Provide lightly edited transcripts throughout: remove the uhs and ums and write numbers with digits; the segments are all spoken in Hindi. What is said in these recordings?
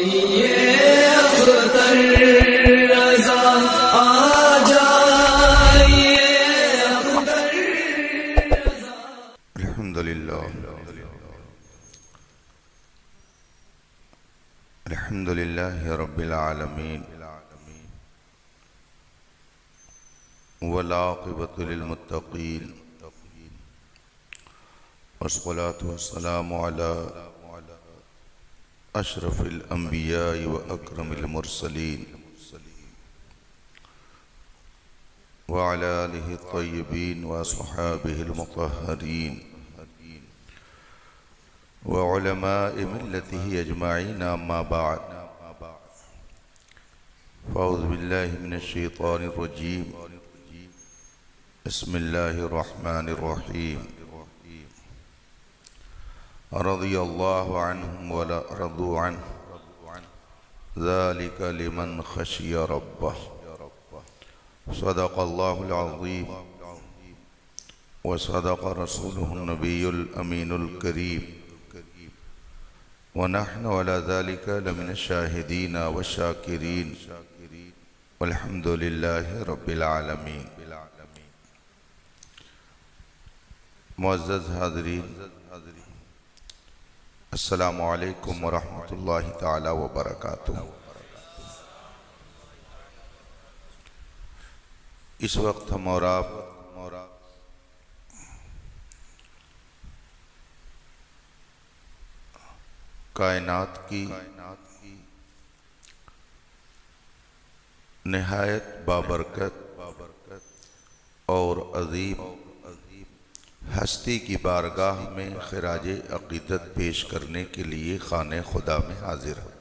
ये अख्तर रज़ा आ जाइए अख्तर रज़ा। अल्हम्दुलिल्लाह अल्हम्दुलिल्लाहि रब्बिल आलमीन वल आक़िबतु लिल मुत्तक़ीन वस्सलातु वस्सलामु अला अशरफिल अंबिया व अकरमिल मुरसलीन व अला आलिहि तय्यबीन व अस्हाबिहिल मुतहहरीन व उलमाए मिल्लतिहि अजमाईन अम्मा बाद फ़अऊज़ु बिल्लाहि मिनश शैतानिर रजीम बिस्मिल्लाहिर रहमानिर रहीम रज़ियल्लाहु अन्हुम व रज़ू अन्हु ज़ालिका लिमन खशिया रब्बह सदक़ल्लाहुल अज़ीम व सदक़ रसूलुहुन नबियुल अमीनुल करीम व नहनु अला ज़ालिका लमिनश शाहिदीन व शाकिरीन वल्हम्दुलिल्लाहि रब्बिल आलमीन। मुअज़्ज़ज़ हाज़रीन, अस्सलामु अलैकुम व रहमतुल्लाहि तआला व बरकातुहू। इस वक्त हम और आप कायनात की निहायत बाबरकत और अज़ीम हस्ती की बारगाह में खिराज अक़ीदत पेश करने के लिए खाने खुदा में हाजिर है।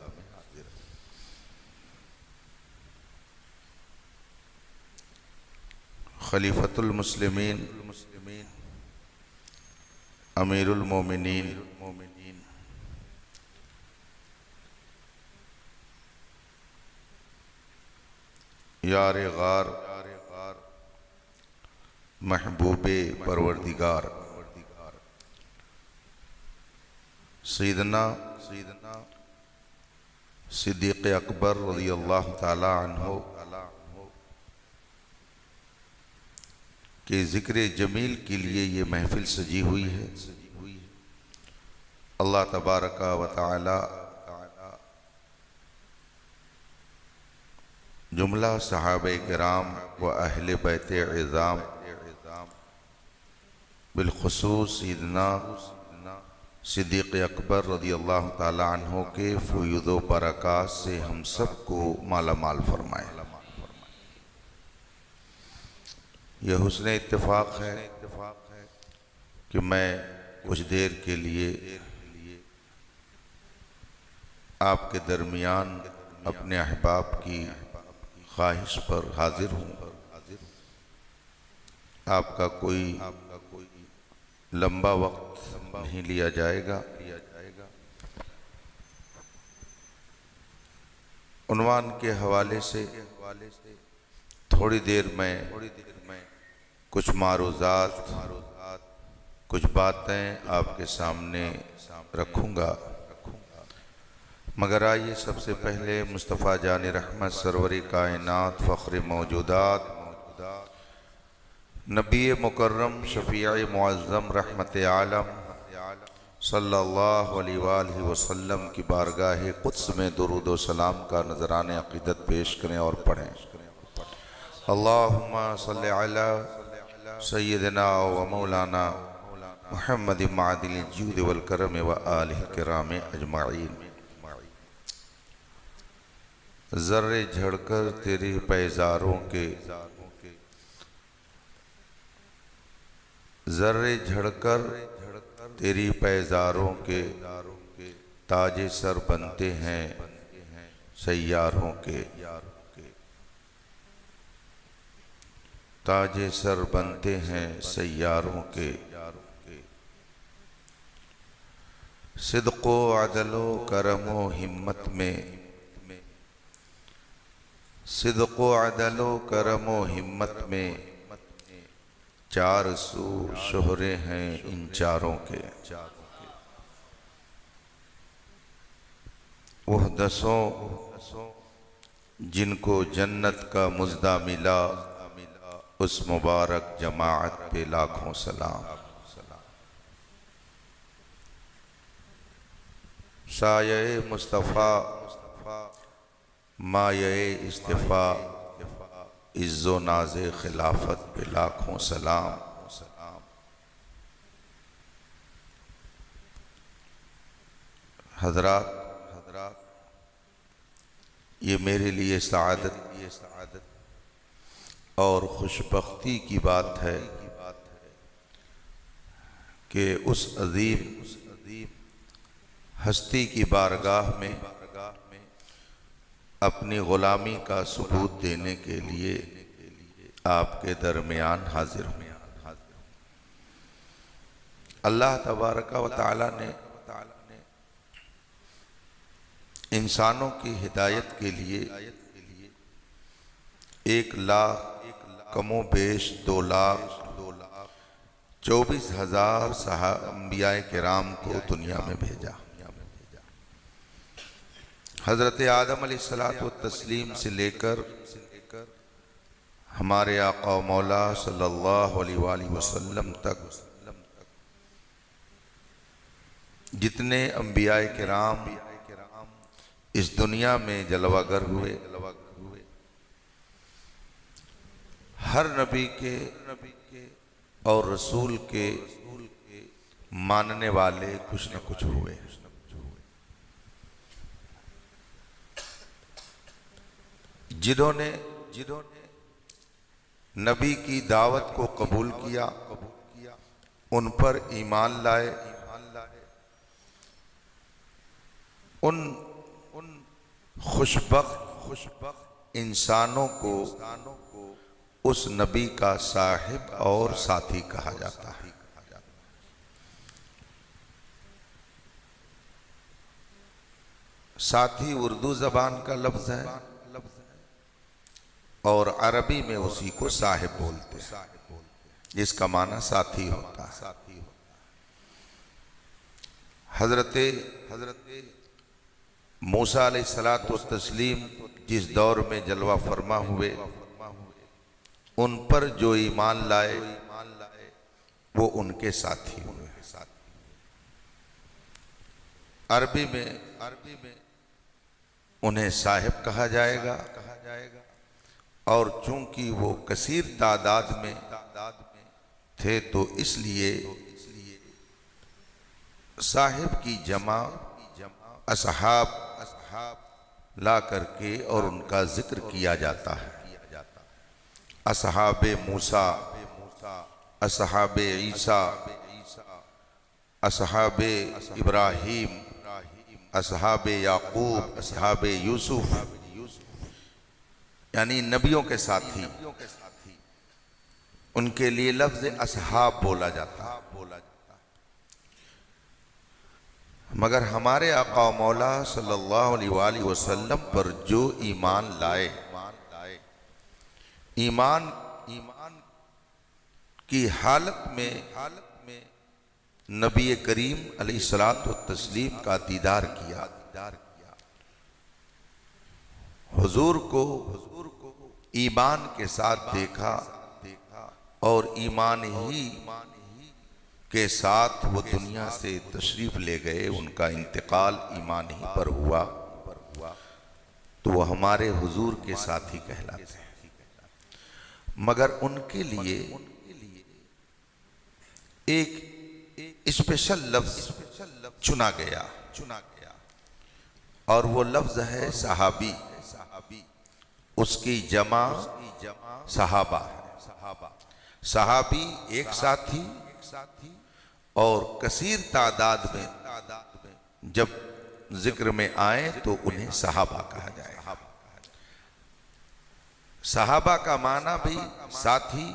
खलीफतुल मुस्लिमीन अमीरुल मोमिनीन यार गार महबूबे परवरदिगार सैयदना सिद्दीक़ अकबर रज़ियल्लाहु ताला अन्हु के ज़िक्र जमील के लिए ये महफिल सजी हुई है। अल्लाह तबारका व तआला जुमला सहाबे किराम व अहले बैत इज़ाम बिलखुसूस सैयदना सिद्दीक़ अकबर रज़ियल्लाहु ताला अन्हु के फ़ुयूज़ व बरक़ात से हम सब को माला माल फरमाए। यह हुस्न इत्तेफ़ाक़ है कि मैं कुछ देर के लिए आपके दरमियान अपने अहबाब की ख्वाहिश पर हाजिर हूँ। आपका कोई लंबा वक्त नहीं लिया जाएगा। उन्वान के हवाले से थोड़ी देर में कुछ मारूज़ात, कुछ बातें आपके सामने रखूँगा। मगर आइए सबसे पहले मुस्तफ़ा जान रहमत सरवरी कायनात फ़ख्र मौजूदात नबी मुकर्रम शफ़ीए मुअज़्ज़म रहमत आलम सल्लल्लाहु अलैहि वसल्लम की बारगाह क़ुद्स में दुरूद व सलाम का नज़राने अक़ीदत पेश करें और पढ़ें। अल्लाहुम्मा सल्लि अला सय्यिदना व मौलाना मुहम्मद मादिल जूद वल करम व आलिहि किराम अजमाइन। ज़र्रे झड़कर तेरे पैज़ारों के, ज़र्रे झड़कर तेरी पैज़ारों के ताजे सर बनते हैं सैयारों के, ताजे सर बनते हैं सैयारों के। सिद्क़ो अदलो करमो हिम्मत में, सिद्क़ो अदलो करमो हिम्मत में चार सू शोहरे हैं इन चारों के। वह दसों जिनको जन्नत का मुज़दा मिला, उस मुबारक जमाअत पे लाखों सलाम। साये मुस्तफ़ा माये इस्तिफ़ा, इज़्ज़ो नाज़े खिलाफत पे लाखों सलाम। हज़रात, ये मेरे लिए सआदत और खुशबख्ती की बात है कि उस अज़ीम हस्ती की बारगाह में अपनी ग़ुलामी का सबूत देने के लिए आपके दरमियान हाजिर हूँ। अल्लाह तबारक व तआला ने इंसानों की हिदायत के लिए 1,00,000 कमो बेश 2,24,000 अंबियाए किराम को दुनिया में भेजा। हज़रत आदम अलैहिस्सलातु तस्लीम से लेकर हमारे आका मौला सल्लल्लाहु अलैहि वसल्लम तक जितने अंबियाए किराम इस दुनिया में जलवागर हुए, हर नबी के और रसूल के मानने वाले कुछ न कुछ हुए। जिन्होंने नबी की दावत को कबूल किया, उन पर ईमान लाए, उन खुशबख्त इंसानों को उस नबी का साहिब और साथी कहा जाता है। साथी उर्दू जबान का लफ्ज है और अरबी में उसी को साहिब बोलते हैं, जिसका माना साथी होता है। हजरत मूसा अलैहिस्सलातु तस्लीम जिस दौर में जलवा फरमा हुए, उन पर जो ईमान लाए वो उनके साथी हुए। अरबी में उन्हें साहिब कहा जाएगा और चूंकि वो कसीर तादाद में थे तो इसलिए साहिब की जमा असहाब ला करके और उनका जिक्र किया जाता है। असहाबे मूसा, असहाबे ईसा, असहाबे इब्राहीम, असहाबे याकूब, असहाबे यूसुफ, यानी नबियों के साथी। उनके लिए लफ्ज असहाब बोला जाता है। मगर हमारे आका मौला सल्लल्लाहु अलैहि वसल्लम पर जो ईमान लाए, ईमान की हालत में नबी करीम अलैहिस्सलातु तस्लीम का दीदार किया, हुजूर को ईमान के साथ देखा और ईमान ही के साथ वो दुनिया से तशरीफ ले गए। उनका इंतकाल ईमान ही पर हुआ तो वो हमारे हुजूर के साथी कहलाते हैं। मगर उनके लिए एक स्पेशल लफ्ज चुना गया और वो लफ्ज है सहाबी। उसकी जमा सहाबा। सहाबी एक साथी और कसीर तादाद में जब जिक्र में आए तो उन्हें सहाबा कहा जाएगा। सहाबा का माना भी साथी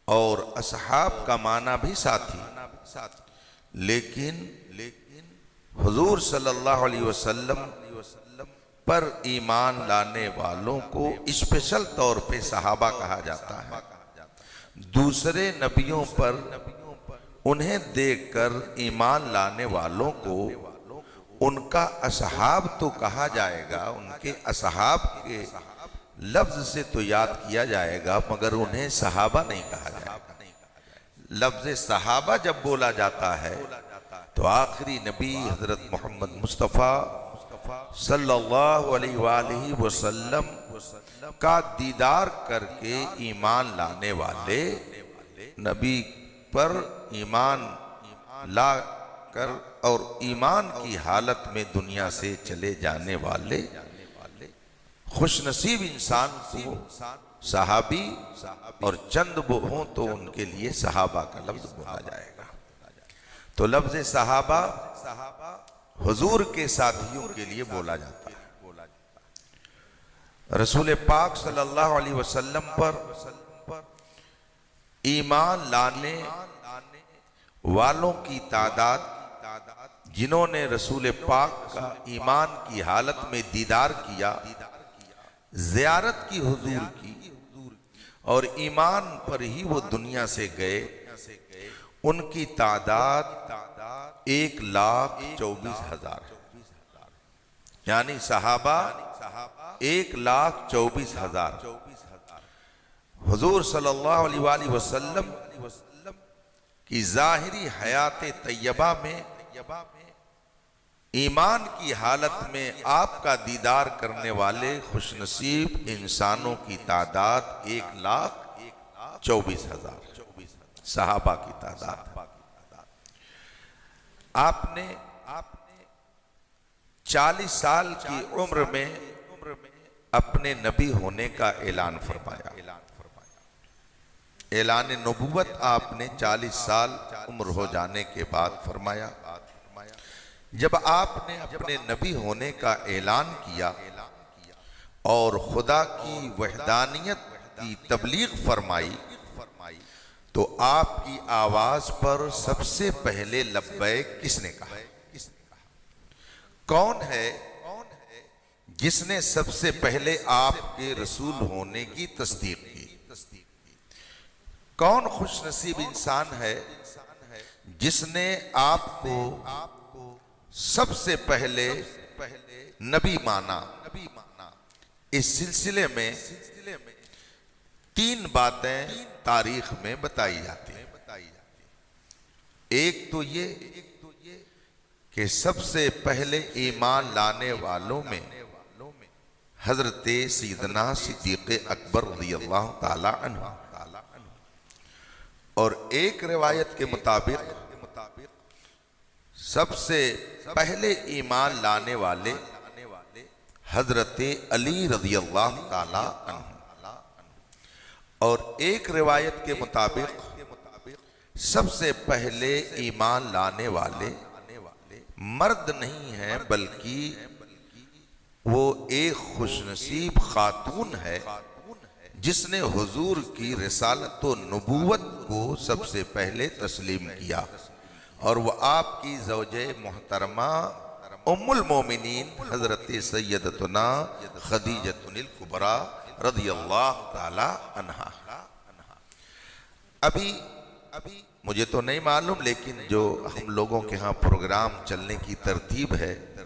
और असहाब का माना भी साथी। लेकिन हुजूर सल्लल्लाहु अलैहि वसल्लम पर ईमान लाने वालों को स्पेशल तौर पे सहाबा कहा जाता है। दूसरे नबियों पर उन्हें देखकर ईमान लाने वालों को उनका असहाब तो कहा जाएगा, उनके असहाब के लफ्ज से तो याद किया जाएगा, मगर उन्हें सहाबा नहीं कहा जाएगा। लफ्ज सहाबा जब बोला जाता है तो आखिरी नबी हजरत मोहम्मद मुस्तफ़ा सल्लल्लाहु अलैहि वसल्लम का दीदार करके ईमान लाने वाले, नबी पर ईमान ला कर और ईमान की हालत में दुनिया से चले जाने वाले खुशनसीब इंसान को सहाबी, और चंद वो हों तो उनके लिए सहाबा का लफ्ज बोला जाएगा। तो लफ्ज सहाबा हुजूर के साथियों के लिए बोला जाता है। रसूल पाक सल्लल्लाहु अलैहि वसल्लम पर ईमान लाने वालों की तादाद, जिन्होंने रसूल पाक का ईमान की हालत में दीदार किया, ज़ियारत की हुजूर की, और ईमान पर ही वो दुनिया से गए, उनकी तादाद 1,24,000, यानी सहाबा 1,24,000 हुजूर सल्लल्लाहु अलैहि वसल्लम की ज़ाहिरी हयात तैयबा में ईमान की हालत में आपका दीदार करने वाले खुशनसीब इंसानों की तादाद 1,24,000 सहाबा की तादाद। आपने 40 साल की उम्र में अपने नबी होने का ऐलान फरमाया। ऐलान नबूवत आपने 40 साल उम्र हो जाने के बाद फरमाया। जब आपने अपने नबी होने का ऐलान किया और खुदा की वहदानियत की तबलीग फरमाई, तो आपकी आवाज पर सबसे पहले लब्बैक किसने कहा? कौन है जिसने सबसे पहले आपके रसूल होने की तस्दीक की? कौन खुशनसीब इंसान है जिसने आपको सबसे पहले नबी माना? इस सिलसिले में 3 बातें तारीख में बताई जाती हैं। एक तो ये कि सबसे पहले ईमान लाने वालों में हजरत सैयदना सिद्दीक़ अकबर रज़ियल्लाहु ताला अन्हु, और एक रिवायत के मुताबिक सबसे पहले ईमान लाने वाले हजरत अली रज़ियल्लाहु ताला अन्हु, और एक रिवायत के मुताबिक सबसे पहले ईमान लाने वाले मर्द नहीं है, बल्कि वो एक खुशनसीब खातून है जिसने हुजूर की रिसालत व नबूवत को सबसे पहले तस्लीम किया, और वह आपकी ज़ौजे मोहतरमा उम्मुल मोमिनीन हजरत सैयदतुना खदीजतुल कुबरा रज़ियल्लाहु ताला अन्हा। अभी मुझे तो नहीं मालूम, लेकिन जो हम लोगों के यहाँ प्रोग्राम चलने की तरतीब है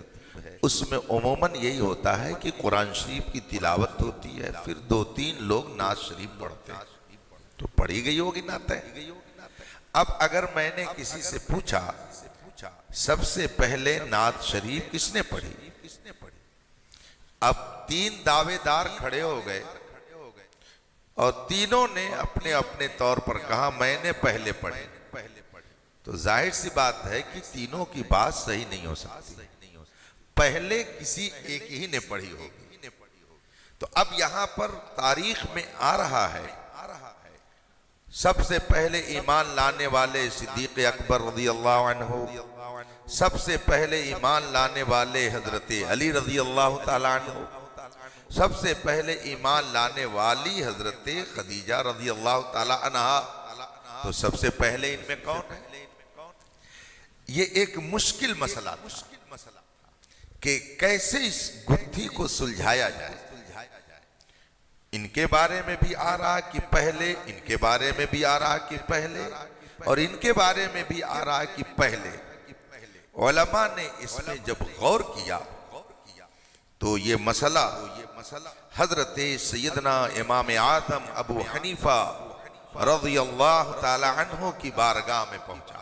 उसमें उमूमन यही होता है कि कुरान शरीफ की तिलावत होती है, फिर 2-3 लोग नात शरीफ पढ़ते हैं, तो पढ़ी गई होगी नातें। अब अगर मैंने किसी से पूछा सबसे पहले नात शरीफ किसने पढ़ी, अब 3 दावेदार खड़े हो गए और तीनों ने अपने अपने तौर पर कहा मैंने पहले पढ़ी, तो जाहिर सी बात है कि तीनों की बात सही नहीं हो सकती, पहले किसी एक ही ने पढ़ी होगी। तो अब यहां पर तारीख में आ रहा है सबसे पहले ईमान लाने वाले सिद्दीक़ अकबर रज़ियल्लाहु अन्हु, सबसे पहले ईमान लाने वाले हजरत अली रज़ियल्लाहु ताला अन्हु, सबसे पहले ईमान लाने वाली हजरत खदीजा रज़ियल्लाहु ताला अन्हा। तो सबसे पहले इनमें कौन है? ये एक मुश्किल मसला कि कैसे इस गुत्थी को सुलझाया जाए। इनके बारे में भी आ रहा कि पहले, इनके बारे में भी आ रहा कि पहले, और इनके बारे में भी आ रहा कि पहले। उलमा ने इसमें जब गौर किया तो ये मसला हजरत सैयदना इमाम आज़म अबू हनीफा रज़ियल्लाहु ताला अन्हु की बारगाह में पहुंचा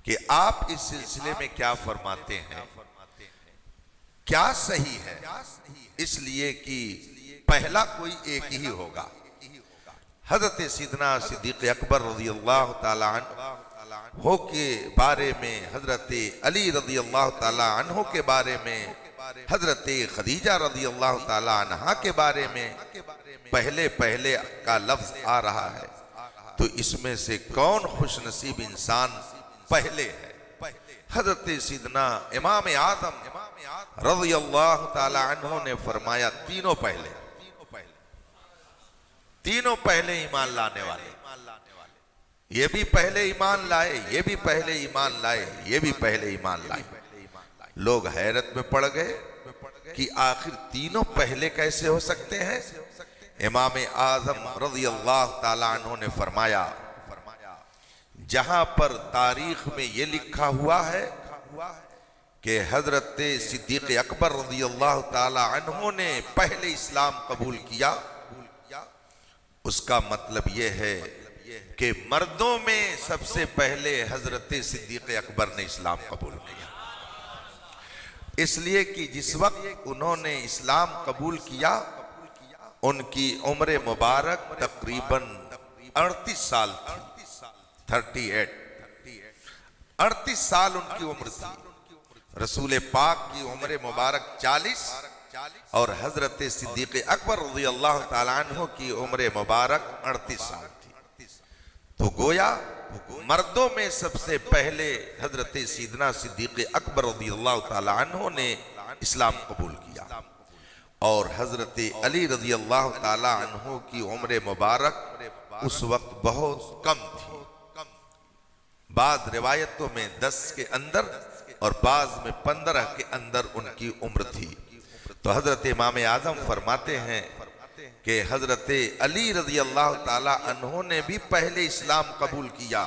कि आप इस सिलसिले में क्या फरमाते हैं, क्या सही है। इसलिए कि पहला कोई एक ही होगा। हजरत सैयदना सिद्दीक़ अकबर रज़ियल्लाहु ताला अन्हु के बारे में, हजरत अली रज़ियल्लाहु ताला अन्हु के बारे में, हजरत खदीजा रज़ियल्लाहु ताला अन्हा के बारे में पहले पहले का लफ्ज आ रहा है। तो इसमें से कौन खुशनसीब इंसान पहले है? हजरत सैयदना इमाम आज़म रज़ियल्लाहु ताला अन्हु ने फरमाया तीनों पहले, तीनों पहले ईमान लाने वाले। ये भी पहले ईमान लाए, ये भी पहले ईमान लाए, ये भी पहले ईमान लाए। लोग हैरत में पड़ गए कि आखिर तीनों पहले कैसे हो सकते हैं। इमाम आज़म रज़ियल्लाहु ताला अन्हु ने फरमाया, जहां पर तारीख में ये लिखा हुआ है कि हजरत सिद्दीक़ अकबर रज़ियल्लाहु ताला अन्हु ने पहले इस्लाम कबूल किया, उसका मतलब ये है कि मर्दों में सबसे पहले हजरत सिद्दीक़ अकबर ने इस्लाम कबूल किया। इसलिए कि जिस वक्त उन्होंने इस्लाम कबूल किया उनकी उम्र मुबारक तकरीबन 38 साल थी। 38 साल उनकी उम्र थी। रसूल पाक की उम्र मुबारक 40 और हजरत सिद्दीक़ अकबर रज़ियल्लाहु ताला अन्हु की उम्र मुबारक 38 साल थी। तो गोया मर्दों में सबसे पहले हजरत सैयदना सिद्दीक़ अकबर रज़ियल्लाहु ताला अन्हु ने इस्लाम कबूल किया और हजरत अली रज़ियल्लाहु ताला अन्हु की उम्र मुबारक उस वक्त बहुत कम थी। बाज़ रिवायतों में 10 के अंदर और बाज़ में 15 के अंदर उनकी उम्र थी। तो हजरत इमाम आज़म फरमाते हैं कि हजरत अली रज़ियल्लाहु ताला अन्हु ने भी पहले इस्लाम कबूल किया।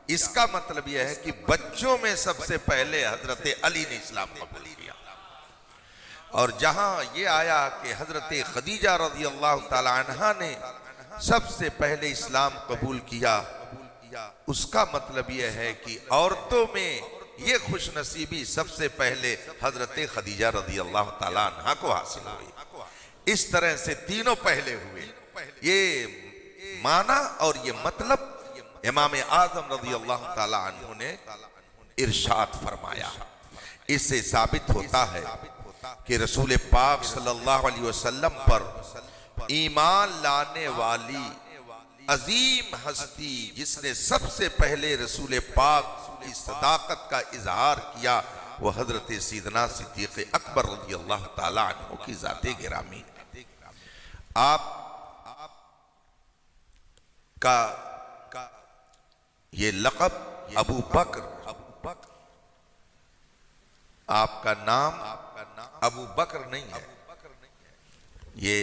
इसका मतलब यह है कि बच्चों में सबसे पहले हजरत अली ने इस्लाम कबूल किया। और जहां ये आया कि हजरत खदीजा रज़ियल्लाहु ताला अन्हा ने सबसे पहले इस्लाम कबूल किया, उसका मतलब यह है कि औरतों में ये खुशनसीबी सबसे पहले हजरत खदीजा रज़ियल्लाहु ताला अन्हा को हासिल हुई। इस तरह से तीनों पहले हुए। ये माना और ये मतलब इमाम आज़म रज़ियल्लाहु ताला अन्हु ने इरशाद फरमाया। इससे साबित होता है कि रसूल पाक सल्लल्लाहु अलैहि वसल्लम पर ईमान लाने वाली अजीम हस्ती जिसने सबसे पहले रसूल पाक की सदाकत का इजहार किया वो हजरत सैयदना सिद्दीक़ अकबर रज़ियल्लाहु ताला अन्हु की ज़ाते गिरामी। आप का ये लक़ब अबू बकर, आपका नाम अबू बकर नहीं है, ये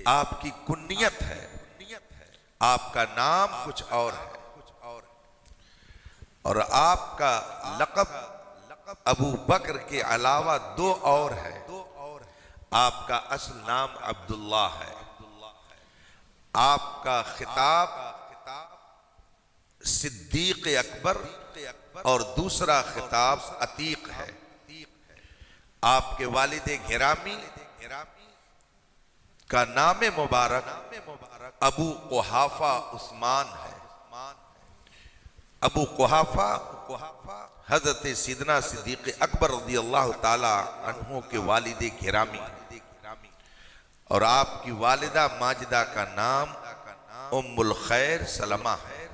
आपकी कुन्नियत है। आपका नाम कुछ और है और आपका लक़ब अबू बकर के अलावा 2 और है। आपका असल नाम अब्दुल्ला है। आपका खिताब सिद्दीक़ अकबर और दूसरा खिताब अतीक है। आपके वालिद गिरामी का नाम मुबारक अबू कुहाफा उस्मान है। अबू कुहाफा हजरत सैयदना सिद्दीक़ अकबर रज़ियल्लाहु ताला अन्हु के वालिद गिरामी और आपकी वालिदा माजिदा का नाम उम्मुल खैर सलमा है।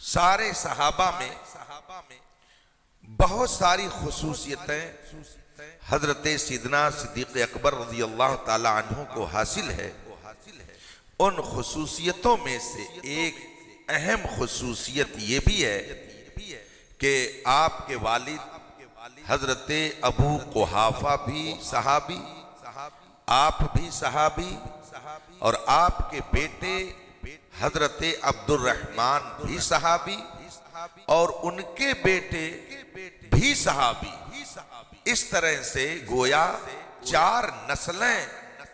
सारे सहाबा में बहुत सारी खुसूसियतें हजरत सैयदना सिद्दीक़ अकबर रज़ियल्लाहु ताला अन्हु को हासिल है। उन खुसूसियतों में से एक अहम खुसूसियत ये भी है कि आपके वालिद हजरत अबू कुहाफा भी सहाबी, आप भी सहाबी और आपके बेटे हजरत अब्दुर्रहमान भी सहाबी और उनके बेटे भी सहाबी। इस तरह से गोया 4 नस्लें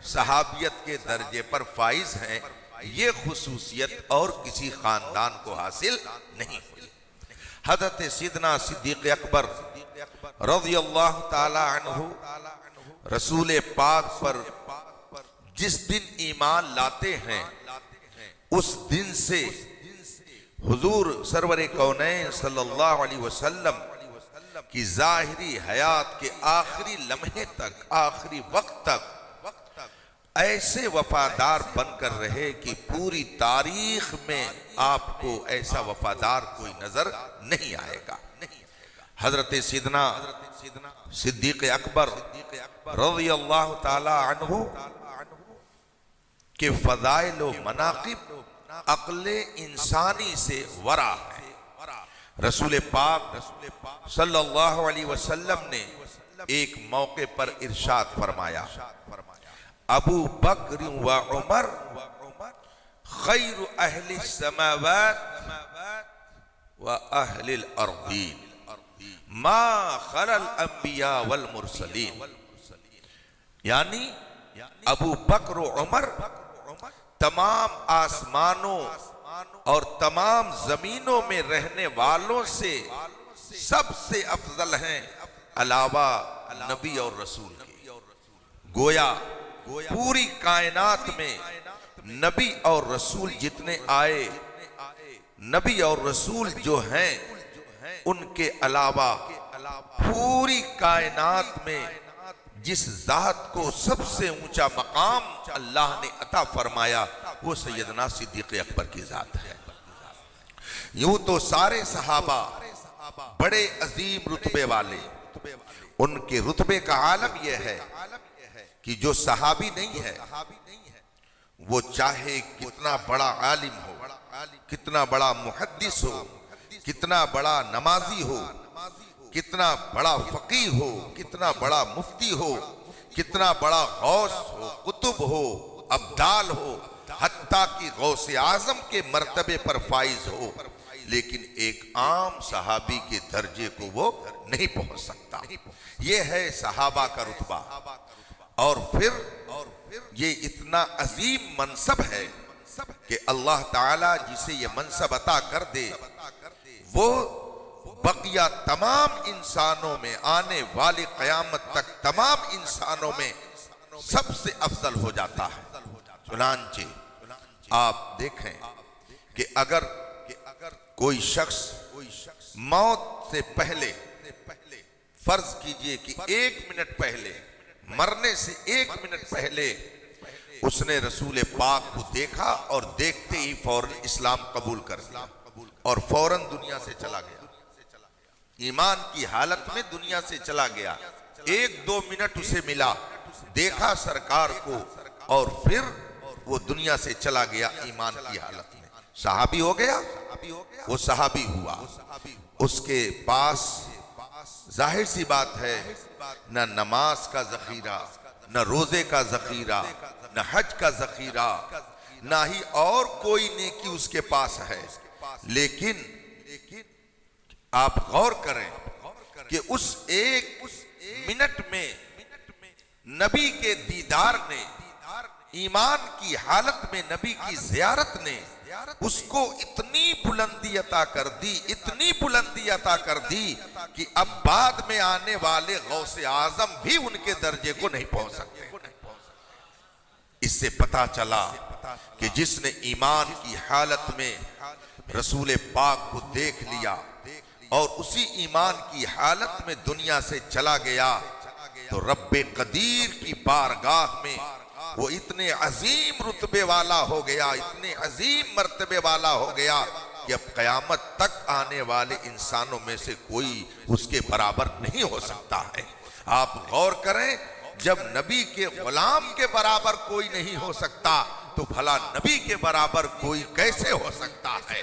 सहाबियत के दर्जे पर फाइज हैं। ये खुसूसियत और किसी खानदान को हासिल नहीं हुई। हज़रत सिद्दीक़ सिद्दीक़ अकबर रज़ियल्लाहु ताला अन्हु रसूल पाक पर जिस दिन ईमान लाते हैं, उस दिन से हुजूर सरवर कौनैन सल्लल्लाहु अलैहि वसल्लम की ज़ाहिरी हयात के आखिरी लम्हे तक, आखिरी वक्त तक ऐसे वफादार बनकर रहे कि पूरी तारीख में आपको ऐसा वफादार कोई नजर नहीं आएगा। हजरत सिद्दीना सिद्दीक़ अकबर रज़ियल्लाहु ताला अन्हु के फ़ज़ाइल व मनाक़िब अक़्ल इंसानी से वरा है। रसूल पाक सल्लल्लाहु अलैहि वसल्लम ने एक मौके पर इरशाद फरमाया, अबू बकर व उमर खैरु अहली समावात व अहलिल अर्दीन मा खलल अंबिया वल मुरसलीन। यानी अबू बकर व उमर तमाम आसमानों और तमाम जमीनों में रहने वालों से सबसे अफजल हैं, अलावा नबी और रसूल के। गोया पूरी कायनात में नबी और रसूल जितने आए, नबी और रसूल जो हैं, उनके अलावा पूरी कायनात में जिस जात को सबसे ऊंचा मकाम अल्लाह ने अता फरमाया, वो सैयदना सिद्दीक़ अकबर की जात है। यूं तो सारे सहाबा बड़े अजीम रुतबे वाले, उनके रुतबे का आलम यह है कि जो सहाबी नहीं है, वो चाहे कितना बड़ा आलिम हो, कितना बड़ा मुहद्दिस हो, कितना बड़ा नमाजी हो, कितना बड़ा फकीह हो, कितना बड़ा मुफ्ती हो, कितना बड़ा गौस हो, कुतुब हो, अब्दाल हो, हत्ता कि गौसे आजम के मर्तबे पर फाइज हो, लेकिन एक आम सहाबी के दर्जे को वो नहीं पहुंच सकता। ये है सहाबा का रुतबा। और फिर ये इतना अजीम मनसब है कि अल्लाह ताला जिसे ये मनसब अता कर दे, वो बकिया तमाम इंसानों में, आने वाली क़यामत तक तमाम इंसानों में सबसे अफजल हो जाता है। चुनांचे आप देखें कि अगर कोई शख्स मौत से पहले, फर्ज कीजिए कि 1 मिनट पहले, मरने से 1 मिनट पहले उसने रसूल पाक को देखा और देखते ही फौरन इस्लाम कबूल कर लिया और फौरन दुनिया से चला गया, ईमान की हालत में दुनिया से चला गया। 1-2 मिनट उसे मिला, देखा सरकार को और फिर वो दुनिया से चला गया ईमान की हालत में। सहाबी हो गया, वो सहाबी हुआ। उसके पास जाहिर सी बात है, न नमाज का जखीरा, न रोजे का जखीरा, न हज का जखीरा, ना ही और कोई नेकी उसके पास है। लेकिन आप गौर करें कि उस 1 मिनट में नबी के दीदार ने, ईमान की हालत में नबी की जियारत ने उसको इतनी बुलंदी अता कर दी, इतनी बुलंदी अता कर दी कि अब बाद में आने वाले गौसे आजम भी उनके दर्जे को नहीं पहुंच सकते। इससे पता चला कि जिसने ईमान की हालत में रसूल पाक को देख लिया और उसी ईमान की हालत में दुनिया से चला गया, तो रब्बे कदीर की बारगाह में वो इतने अजीम रुतबे वाला हो गया, इतने अजीम मर्तबे वाला हो गया कि अब कयामत तक आने वाले इंसानों में से कोई उसके बराबर नहीं हो सकता है। आप गौर करें, जब नबी के गुलाम के बराबर कोई नहीं हो सकता, तो भला नबी के बराबर कोई कैसे हो सकता है।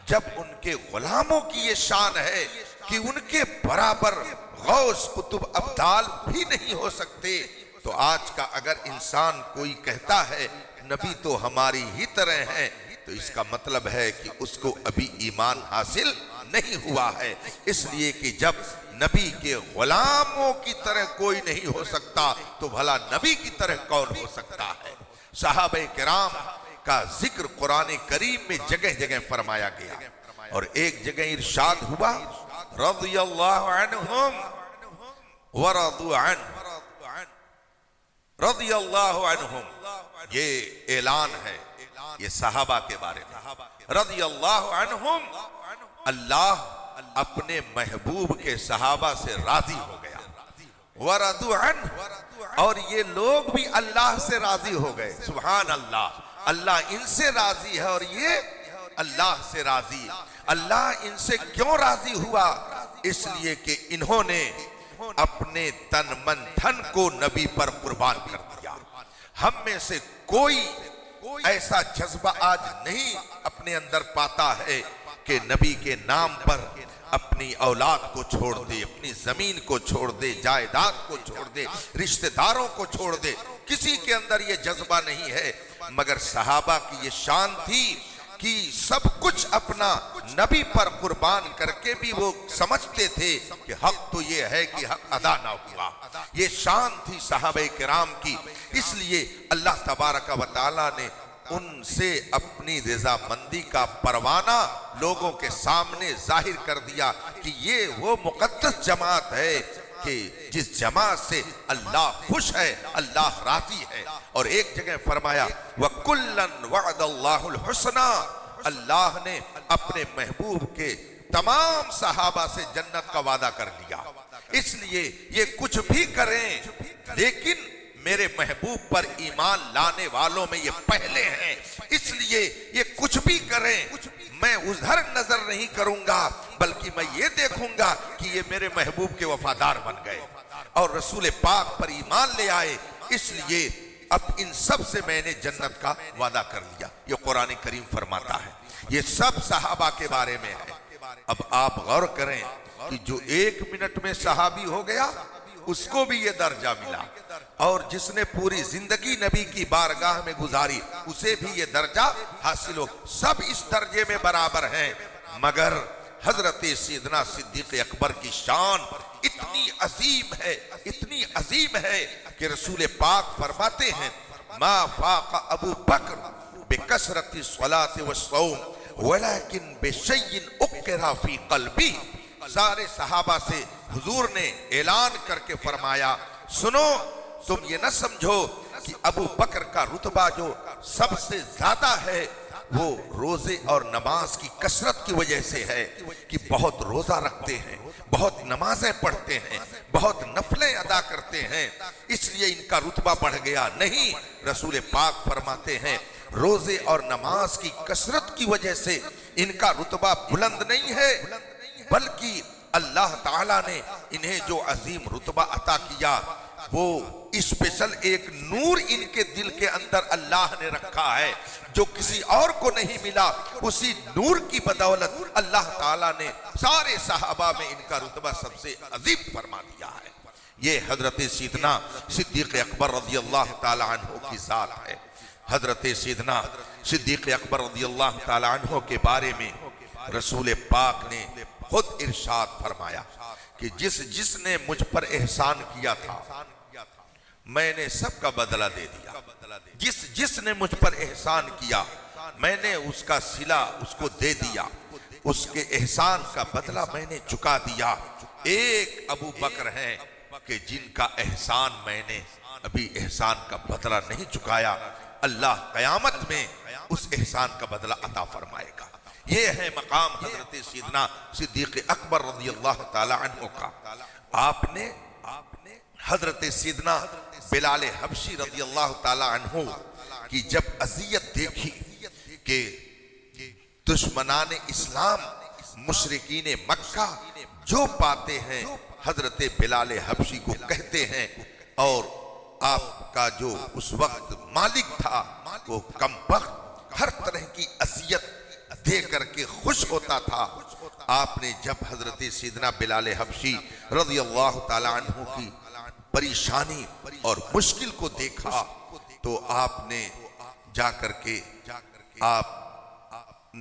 जब उनके गुलामों की ये शान है कि उनके बराबर गौस कुतुब अब्दाल भी नहीं हो सकते, तो आज का अगर इंसान कोई कहता है नबी तो हमारी ही तरह हैं, तो इसका मतलब है कि उसको अभी ईमान हासिल नहीं हुआ है। इसलिए कि जब नबी के गुलामों की तरह कोई नहीं हो सकता तो भला नबी की तरह कौन हो सकता है। सहाबे किराम का जिक्र कुरान करीम में जगह जगह फरमाया गया और एक जगह इरशाद हुआ रज़ियल्लाहु अन्हुम व रज़ू अन्हु, रज़ियल्लाहु अन्हुम ये ऐलान है, ये सहाबा के बारे में। रज़ियल्लाहु अन्हुम, अल्लाह अपने महबूब के सहाबा से राजी हो गया। व रज़ू अन्हु, और ये लोग भी अल्लाह से राजी हो गए। सुभान अल्लाह, अल्लाह इनसे राजी है और ये अल्लाह से राजी। अल्लाह इनसे क्यों राजी हुआ? इसलिए कि इन्होंने अपने तन मन धन को नबी पर कुर्बान कर दिया। हम में से कोई ऐसा जज्बा आज नहीं अपने अंदर पाता है कि नबी के नाम पर अपनी औलाद को छोड़ दे, अपनी जमीन को छोड़ दे, जायदाद को छोड़ दे, रिश्तेदारों को छोड़ दे। किसी के अंदर ये जज्बा नहीं है, मगर सहाबा की ये शान थी कि सब कुछ अपना नबी पर कुर्बान करके भी वो समझते थे कि हक तो ये है कि हक अदा ना हुआ। ये शान थी सहाबे किराम की। इसलिए अल्लाह तबारक व तआला ने उनसे अपनी रजामंदी का परवाना लोगों के सामने जाहिर कर दिया कि ये वो मुकद्दस जमात है कि जिस जमात से अल्लाह खुश है, अल्लाह राजी है। और एक जगह फरमाया वकुल्लन वअदल्लाहुल हुस्ना, अल्लाह ने अपने महबूब के तमाम सहाबा से जन्नत का वादा कर लिया। इसलिए ये कुछ भी करें लेकिन मेरे महबूब पर ईमान लाने वालों में ये पहले हैं। इसलिए ये कुछ भी करें मैं उधर नजर नहीं करूंगा, बल्कि मैं ये देखूंगा कि ये मेरे महबूब के वफादार बन गए और रसूल पाक पर ईमान ले आए। इसलिए अब इन सब से मैंने जन्नत का वादा कर लिया। ये कुरान करीम फरमाता है। ये सब सहाबा के बारे में है। अब आप गौर करें कि जो 1 मिनट में सहाबी हो गया उसको भी ये दर्जा मिला, और जिसने पूरी जिंदगी नबी की बारगाह में गुजारी उसे भी ये दर्जा हासिल हो। सब इस दर्जे में बराबर हैं, मगर हजरत सैयदना सिद्दीक अकबर की शान इतनी अजीम है, इतनी अजीम है कि रसूल पाक फरमाते हैं मा फाक़ा अबू बकर बिकसरति स्वलात व सौम वलाकिन बिशैइन उक़रा फी क़ल्बी। सारे सहाबा से हुजूर ने ऐलान करके फरमाया सुनो, तुम ये न समझो कि अबू बकर का रुतबा जो सबसे ज्यादा है वो रोजे और नमाज की कसरत की वजह से है कि बहुत रोजा रखते हैं, बहुत नमाजें पढ़ते हैं, बहुत नफलें अदा करते हैं, इसलिए इनका रुतबा बढ़ गया। नहीं, रसूल पाक फरमाते हैं रोजे और नमाज की कसरत की वजह से इनका रुतबा बुलंद नहीं है, बल्कि अल्लाह ताला ने इन्हें जो अजीम रुतबा अता किया वो स्पेशल एक नूर इनके दिल के अंदर अल्लाह ने रखा है जो किसी और को नहीं मिला। उसी नूर की बदौलत अल्लाह ताला ने सारे सहाबा में इनका रुतबा सबसे अजीम फरमा दिया है। ये हजरत सैयदना सिद्दीक अकबर रज़ियल्लाहु ताला अन्हु की जात है। हजरत सैयदना सिद्दीक अकबर रज़ियल्लाहु ताला अन्हु के बारे में रसूल पाक ने खुद इरशाद फरमाया कि जिसने मुझ पर एहसान किया था मैंने सबका बदला दे दिया। जिसने मुझ पर एहसान किया मैंने उसका सिला उसको दे दिया, उसके एहसान का बदला मैंने चुका दिया। एक अबू बकर हैं कि जिनका एहसान मैंने अभी एहसान का बदला नहीं चुकाया। अल्लाह कयामत में उस एहसान का बदला अता फरमाएगा। ये है मकाम हजरत सैयदना सिद्दीक अकबर रज़ियल्लाहु ताला अन्हु का। आपने हजरत सैयदना बिलाल हबशी रज़ियल्लाहु ताला अन्हु की जब अज़ियत देखी कि दुश्मनान इस्लाम मुशरिकीन मक्का जो पाते हैं हजरत बिलाल हबशी को कहते हैं, और आपका जो उस वक्त मालिक था वो कमबख्त हर तरह की असियत दे करके खुश होता था। आपने जब हजरत सैयदना बिलाल हबशी रज़ियल्लाहु ताला अन्हु की परेशानी और मुश्किल को देखा तो आपने जा करके आप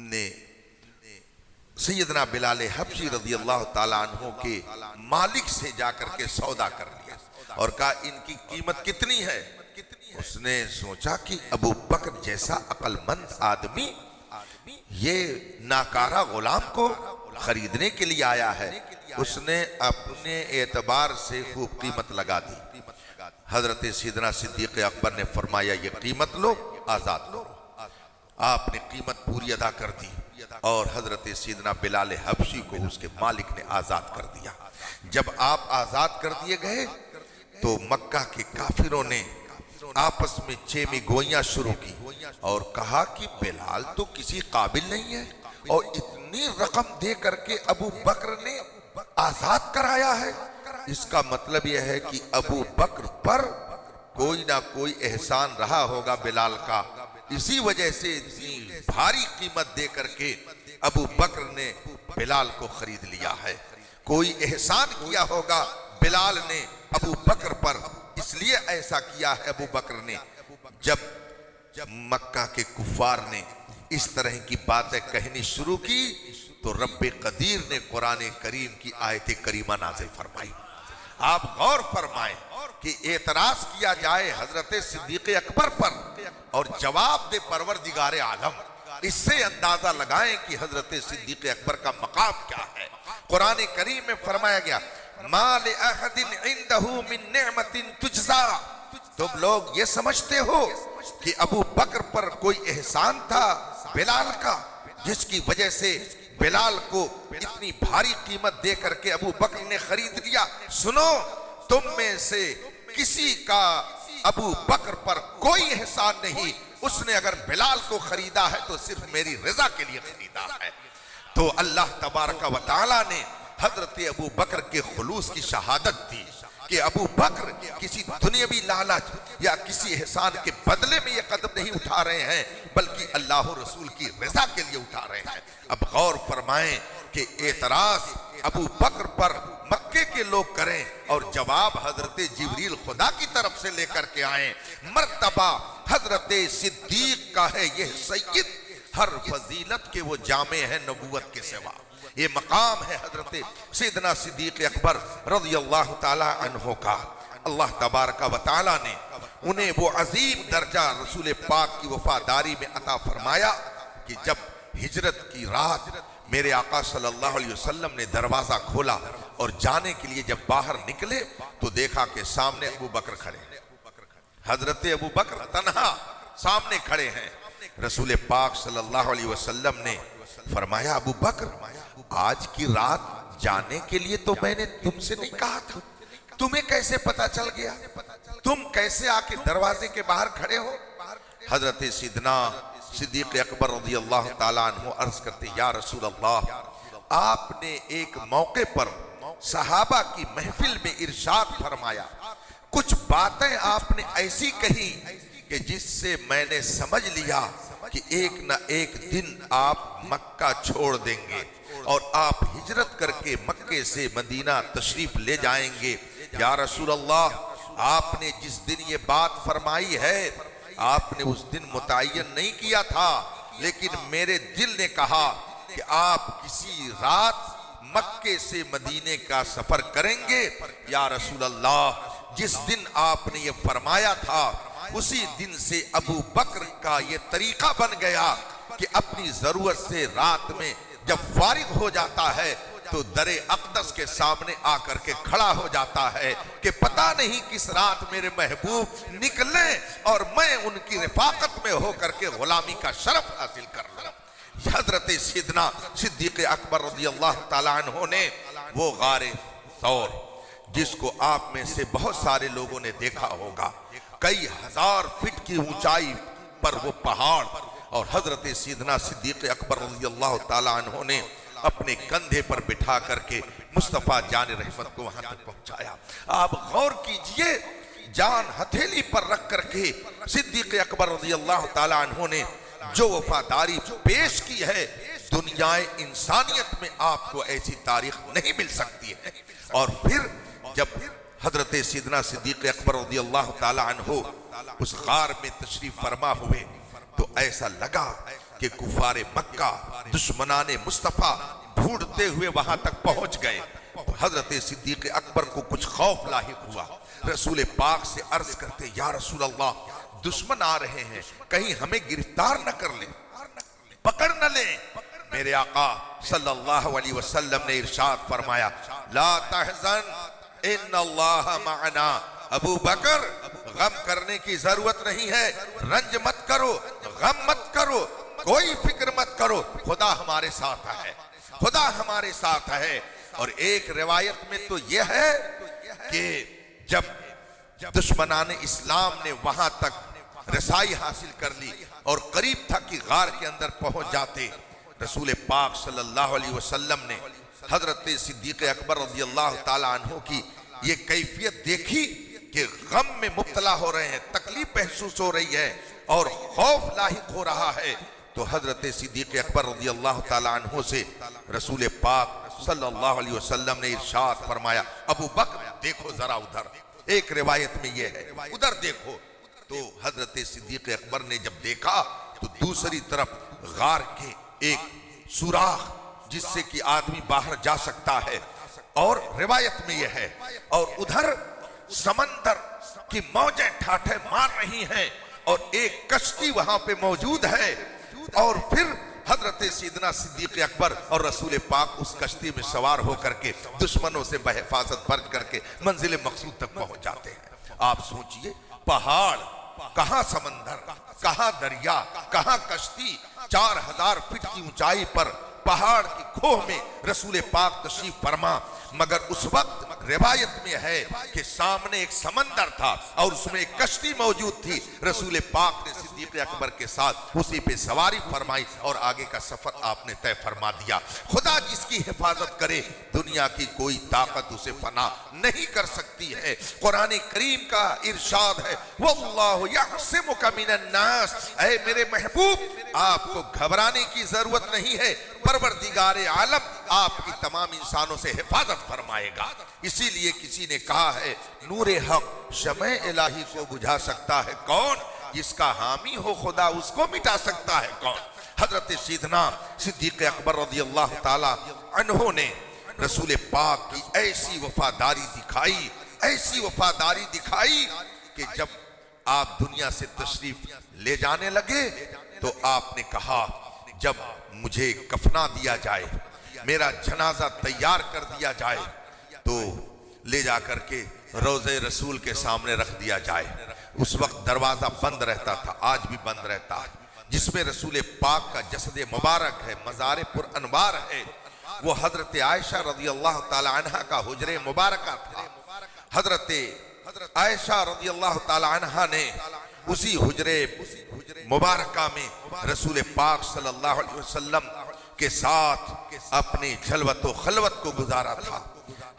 ने सैयदना बिलाल हबशी रज़ी अल्लाह ताला अन्हु के मालिक से जाकर के सौदा कर लिया और कहा इनकी कीमत कितनी है। उसने सोचा कि अबू बकर जैसा अक्लमंद आदमी ये नाकारा गुलाम को खरीदने के लिए आया है। उसने अपने एतबार से खूब कीमत लगा दी। हजरत सैयदना सिद्दीक़ अकबर ने फरमाया ये कीमत लो, आजाद लो। आपने कीमत पूरी अदा कर दी और हजरत सैयदना बिलाल हबशी को उसके मालिक ने आजाद कर दिया। जब आप आजाद कर दिए गए तो मक्का के काफिरों ने आपस में चेमी गोइयां शुरू की और कहा कि बिलाल तो किसी काबिल नहीं है और इतनी रकम दे करके अबू बकर ने आजाद कराया है। इसका मतलब यह है कि अबू बकर पर कोई ना कोई एहसान रहा होगा बिलाल का, इसी वजह से इतनी भारी कीमत दे करके अबू बकर ने बिलाल को खरीद लिया है। कोई एहसान किया होगा बिलाल ने अबू बकर पर, इसलिए ऐसा किया है अबू बकर ने। जब मक्का के कुफार ने इस तरह की बातें कहनी शुरू की तो रब्बे कदीर ने कुरान करीम की आयत करीमा नाज़िल फरमाई। आप गौर फरमाएं कि एतराज किया जाए हजरत सिद्दीक़ अकबर पर और जवाब दे परवरदिगार आलम। इससे अंदाजा लगाएं कि हजरत सिद्दीक़ अकबर का मकाम क्या है। कुरान करीम में फरमाया गया मा लि अहदिन इंदहु मिन निअमतिन तुजज़ा। तुम लोग ये समझते हो कि अबू बकर पर कोई एहसान था बिलाल का जिसकी वजह से बिलाल को इतनी भारी कीमत दे करके अबू बकर ने खरीद लिया। सुनो, तुम में से किसी का अबू बकर पर कोई एहसान नहीं। उसने अगर बिलाल को खरीदा है तो सिर्फ मेरी रजा के लिए खरीदा है। तो अल्लाह तबारक व तआला ने हजरत अबू बकर के खुलूस की शहादत दी कि अबू बकर किसी दुनियावी लालच या किसी एहसान के बदले में ये कदम नहीं उठा रहे हैं बल्कि अल्लाह रसूल की रजा के लिए उठा रहे हैं। अब गौर फरमाएं कि एतराज अबू बकर पर मक्के के लोग करें और जवाब हजरत जिब्रील खुदा की तरफ से लेकर के आए। मर्तबा हजरत सिद्दीक का है यह सैयद, हर फजीलत के वो जामे हैं नबूवत के सिवा। ये मकाम है हजरत सैयदना सिद्दीक़ अकबर रज़ियल्लाहु ताला अन्हु का। अल्लाह तबारक व तआला ने उन्हें वो अजीम दर्जा रसूल पाक की वफादारी में अता फरमाया कि जब हिजरत की रात मेरे आका सल्लल्लाहु अलैहि वसल्लम ने दरवाजा खोला और जाने के लिए जब बाहर निकले तो देखा कि सामने अबू बकर खड़े हैं। हजरत अबू बकर तन्हा सामने खड़े हैं। रसूल पाक सल्लल्लाहु अलैहि वसल्लम ने फरमाया अबू बकर आज की रात जाने के लिए तो मैंने तुमसे नहीं कहा था, तुम्हें कैसे पता चल गया? तुम कैसे आके दरवाजे के बाहर खड़े हो? हजरत सिद्दीना सिद्दीक़ अकबर रज़ियल्लाहु ताला अन्हु अर्ज करते या रसूल अल्लाह, आपने एक मौके पर सहाबा की महफिल में इरशाद फरमाया, कुछ बातें आपने ऐसी कही कि जिससे मैंने समझ लिया कि एक न एक दिन आप मक्का छोड़ देंगे और आप हिजरत करके मक्के से मदीना तशरीफ ले जाएंगे। या रसूल अल्लाह, आपने जिस दिन ये बात फरमाई है आपने उस दिन मुतय्यन नहीं किया था, लेकिन मेरे दिल ने कहा कि आप किसी रात मक्के से मदीने का सफर करेंगे। या रसूल अल्लाह, जिस दिन आपने ये फरमाया था उसी दिन से अबू बकर का ये तरीका बन गया कि अपनी जरूरत से रात में जब फारिग हो जाता है तो दरे अक़दस के सामने आकर के खड़ा हो जाता है कि पता नहीं किस रात मेरे महबूब निकले और मैं उनकी रिफाकत में होकर के गुलामी का शरफ हासिल कर लूं। हजरत सिद्दीना सिद्दीक़ अकबर रज़ियल्लाहु ताला अन्हु ने वो गारे सौर जिसको आप में से बहुत सारे लोगों ने देखा होगा, कई हजार फीट की ऊंचाई पर वो पहाड़, और हजरत सिद्दीना सिद्दीक़ अकबर रज़ियल्लाहु ताला अन्हु ने अपने कंधे पर बिठा करके मुस्तफ़ा जान रहमत को वहां तक पहुंचाया। आप गौर कीजिए, जान हथेली पर रख करके सिद्दीक़ अकबर रज़ियल्लाहु ताला अन्हु ने जो वफादारी पेश की है, दुनियाए इंसानियत में आपको ऐसी तारीख नहीं मिल सकती है। और फिर जब हजरत सिद्दीना सिद्दीक़ अकबर रज़ियल्लाहु ताला अन्हु उस गार में तशरीफ फरमा हुए तो ऐसा लगा कि कुफारे मक्का दुश्मनाने मुस्तफा ढूंढते हुए वहां तक पहुंच गए। तो हजरत सिद्दीक अकबर को कुछ खौफ लाहिक हुआ। रसूल पाक से अर्ज करते, या रसूल अल्लाह, दुश्मन आ रहे हैं, कहीं हमें गिरफ्तार न कर ले, पकड़ न ले। मेरे आका सल्लल्लाहु अलैहि वसल्लम ने इरशाद फरमाया, ला तहज़न इन्नल्लाह मअना। अबू बकर, गम करने की जरूरत नहीं है, रंज मत करो, गम मत करो, कोई फिक्र मत करो, खुदा हमारे साथ है, खुदा हमारे साथ है। और एक रिवायत में तो यह है कि जब दुश्मनाने इस्लाम ने वहां तक रसाई हासिल कर ली और करीब था कि गार के अंदर पहुंच जाते, रसूल पाक सल्लल्लाहु अलैहि वसल्लम ने हजरत सिद्दीक अकबर रज़ियल्लाहु ताला अन्हु की ये कैफियत देखी कि गम में मुब्तला हो रहे हैं, तकलीफ महसूस हो रही है और खौफ लाहिक हो रहा है। तो हजरत सिद्दीक अकबर रज़ियल्लाहु ताला अन्हु से रसूल पाक सल्लल्लाहु अलैहि वसल्लम ने इरशाद फरमाया, अबू बकर देखो जरा उधर। एक रिवायत में यह है, उधर देखो। तो हजरत सिद्दीक अकबर ने जब देखा तो दूसरी तरफ गार के एक सुराख जिससे कि आदमी बाहर जा सकता है, और रिवायत में यह है, और उधर समंदर की मौजें ठाठे मार रही हैं और एक कश्ती वहां पे मौजूद है। और फिर हजरत सैयदना सिद्दीक अकबर और रसूल पाक उस कश्ती में सवार होकर के दुश्मनों से बहिफाजत बच करके मंजिल मकसूद तक पहुंच जाते हैं। आप सोचिए, पहाड़, कहां समंदर, कहां दरिया, कहां कश्ती, 4000 फीट की ऊंचाई पर पहाड़ की खोह में रसूल पाक तशरीफ फरमा। मगर उस वक्त रिवायत में है कि सामने एक समंदर था और उसमें एक कश्ती मौजूद थी। रसूल पाक ने सिद्दीक अकबर के साथ उसी पे सवारी फरमाई और आगे का सफर आपने तय फरमा दिया। खुदा जिसकी हिफाजत करे, दुनिया की कोई ताकत उसे फना नहीं कर सकती है। कुरान करीम का इरशाद है, वल्लाहु यअसिमुका मिनन नास। ऐ मेरे महबूब, आपको घबराने की जरूरत नहीं है, परवरदिगार आलम आपकी तमाम इंसानों से हिफाजत फरमाएगा। इसीलिए किसी ने कहा है, नूरे हक शमे इलाही को बुझा सकता है कौन, जिसका हामी हो खुदा उसको मिटा सकता है कौन। हजरत सैयदना सिद्दीक अकबर रज़ियल्लाहु ताला अन्हु ने रसूल पाक की ऐसी वफादारी दिखाई, ऐसी वफादारी दिखाई कि जब आप दुनिया से तशरीफ ले जाने लगे तो आपने कहा, जब मुझे कफना दिया जाए, मेरा जनाजा तैयार कर दिया जाए, तो ले जाकर के रोज़े रसूल के सामने रख दिया जाए। उस वक्त दरवाजा बंद रहता था, आज भी बंद रहता है, जिसमें रसूल पाक का जसद मुबारक है, मज़ार पुर अनवार है। वो हजरत आयशा रज़ियल्लाहु ताला अन्हा का हुजरे मुबारक था। हजरत आयशा रज़ियल्लाहु ताला अन्हा ने उसी हुजरे मुबारका में रसूल पाक सल्लल्लाहु अलैहि वसल्लम के साथ अपनी जलवत व खलवत को गुजारा था।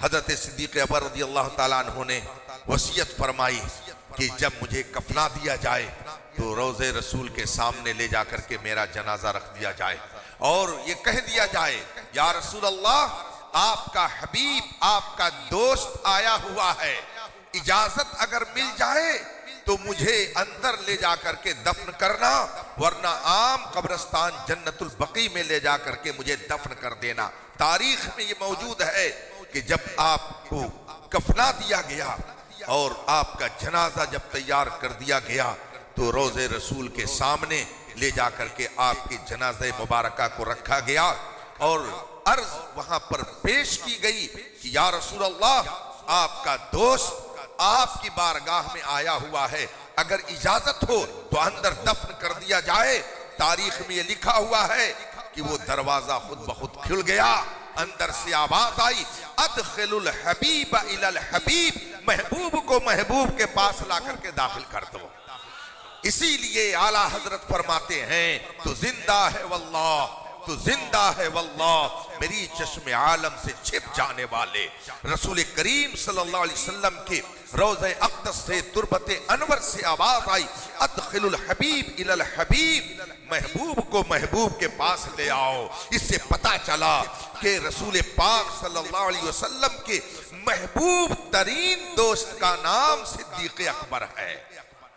हजरत सिद्दीक अकबर रज़ियल्लाहु ताला अन्हु ने वसीयत फरमाई कि जब मुझे कफना दिया जाए तो रोज़े रसूल के सामने ले जाकर के मेरा जनाजा रख दिया जाए और ये कह दिया जाए, या रसूल अल्लाह, आपका हबीब, आपका दोस्त आया हुआ है, इजाजत अगर मिल जाए तो मुझे अंदर ले जाकर के दफन करना, वरना आम कब्रिस्तान जन्नतुल बकी में ले जाकर के मुझे दफन कर देना। तारीख में ये मौजूद है कि जब आपको कफना दिया गया और आपका जनाजा जब तैयार कर दिया गया तो रोज़े रसूल के सामने ले जाकर के आपके जनाजे मुबारका को रखा गया और अर्ज वहां पर पेश की गई कि या रसूल अल्लाह, आपका दोस्त आपकी बारगाह में आया हुआ है, अगर इजाजत हो तो अंदर दफन कर दिया जाए। तारीख में ये लिखा हुआ है कि वो दरवाजा खुद ब खुद खुल गया, अंदर से आवाज आई, अदखिलुल हबीब इलल हबीब, महबूब को महबूब के पास ला करके दाखिल कर दो। इसीलिए आला हजरत फरमाते हैं, तो जिंदा है वल्लाह, तो जिंदा है वल्लाह, मेरी चश्मे आलम से छिप जाने वाले रसूल करीम सल्लल्लाहु अलैहि वसल्लम के रोज़े अक़दस से तुरबते अनवर से आवाज आई, अदखिलुल हबीब इलल हबीब, महबूब को महबूब के पास ले आओ। इससे पता चला कि रसूल पाक सल्लल्लाहु अलैहि वसल्लम के महबूब तरीन दोस्त का नाम सिद्दीक अकबर है।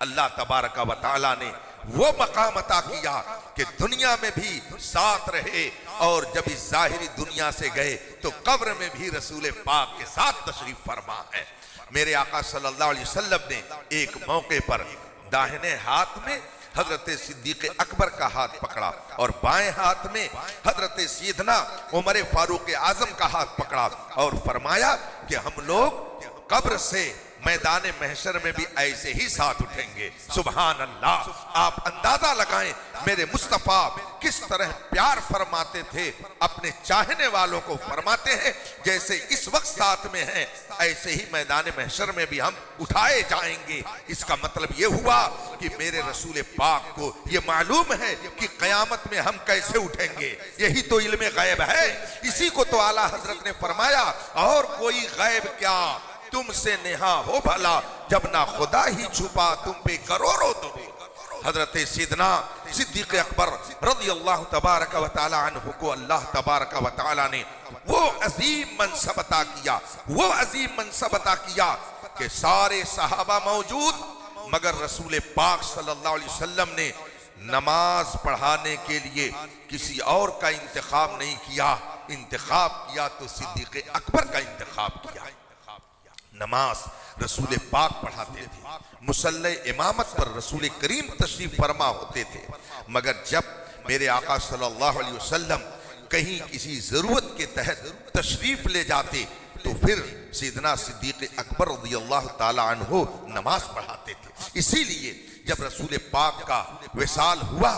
अल्लाह तबारक व तआला ने वो मकाम अता किया कि दुनिया में भी साथ रहे, और जब इस जाहिरी दुनिया से गए तो कब्र में भी रसूल पाक के साथ तशरीफ फरमा है। मेरे आका सल्लल्लाहु अलैहि वसल्लम ने एक मौके पर दाहिने हाथ में हजरत सिद्दीक अकबर का हाथ पकड़ा और बाएं हाथ में हजरत सैयदना उमर फारूक आजम का हाथ पकड़ा और फरमाया कि हम लोग कब्र से मैदान महशर में भी ऐसे ही साथ उठेंगे। सुभान अल्लाह। आप अंदाजा लगाएं मेरे मुस्तफा किस तरह प्यार फरमाते थे, अपने चाहने वालों को फरमाते हैं जैसे इस वक्त साथ में हैं ऐसे ही मैदान महशर में भी हम उठाए जाएंगे। इसका मतलब यह हुआ कि मेरे रसूल पाक को यह मालूम है कि कयामत में हम कैसे उठेंगे। यही तो इल्म गैब है। इसी को तो आला हजरत ने फरमाया, और कोई गैब क्या तुमसे नेहा हो भला, जब ना खुदा ही छुपा तुम पे करोड़ों तो। हजरत सिद्दीक़ सिद्दीक़ अकबर रज़ी अल्लाह तबारक व तआला अन्हु को अल्लाह तबारक व तआला ने वो अजीम मनसब अता किया, वो अजीम मनसब अता किया कि सारे सहाबा मौजूद, मगर रसूल पाक सल्लल्लाहु अलैहि वसल्लम ने नमाज पढ़ाने के लिए किसी और का इंतखाब नहीं किया। इंतखाब किया तो सिद्दीक़ अकबर का इंतखाब किया। नमाज रसूल पाक पढ़ाते थे, मुसल्ले इमामत पर रसूल करीम तशरीफ फरमा होते थे, मगर जब मेरे आका सल्लल्लाहु अलैहि वसल्लम कहीं किसी जरूरत के तहत तशरीफ ले जाते तो फिर सैयदना सिद्दीक़ अकबर रज़ियल्लाहु ताला अन्हु नमाज पढ़ाते थे। इसीलिए जब रसूल पाक का विसाल हुआ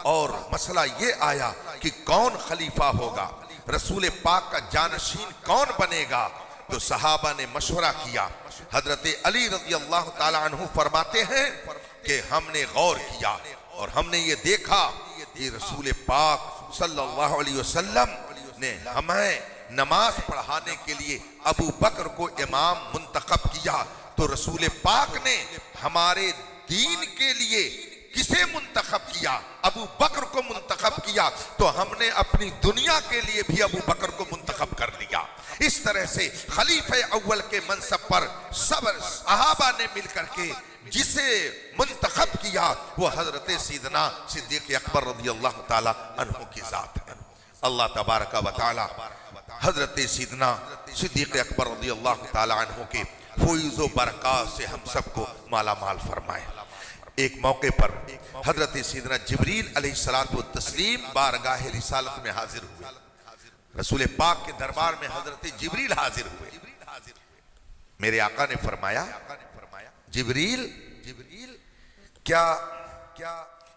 और मसला ये आया कि कौन खलीफा होगा, रसूल पाक का जानशीन कौन बनेगा, तो सहाबा ने मशवरा किया। हजरत अली रज़ी अल्लाह ताला अन्हु फरमाते हैं कि हमने गौर किया और हमने ये देखा कि रसूल पाक सल्लल्लाहु अलैहि वसल्लम ने हमें नमाज पढ़ाने के लिए अबू बकर को इमाम मुंतखब किया, तो रसूल पाक ने हमारे दीन के लिए किसे मुंतखब किया? अबू बकर को मुंतखब किया, तो हमने अपनी दुनिया के लिए भी अबू बकर को मुंतखब कर दिया। इस तरह से खलीफे अव्वल के मनसब पर सब सहाबा ने मिलकर के जिसे मुंतखब किया वो हजरत सैयदना सिद्दीक़ अकबर रज़ियल्लाहु ताला अन्हु की जात है। अल्लाह तबारक व तआला हजरत सैयदना सिद्दीक़ अकबर रज़ियल्लाहु ताला अन्हु के फैज़ व बरक़ात से हम सबको माला माल फरमाए। एक मौके पर हजरत सैयदना जिब्रील अलैहिस्सलातु तस्लीम बारगाह रिसालत में हाजिर हुए। रसूल पाक के दरबार में हजरत जिब्रील हाजिर हुए। मेरे आका ने फरमाया, जिब्रील क्या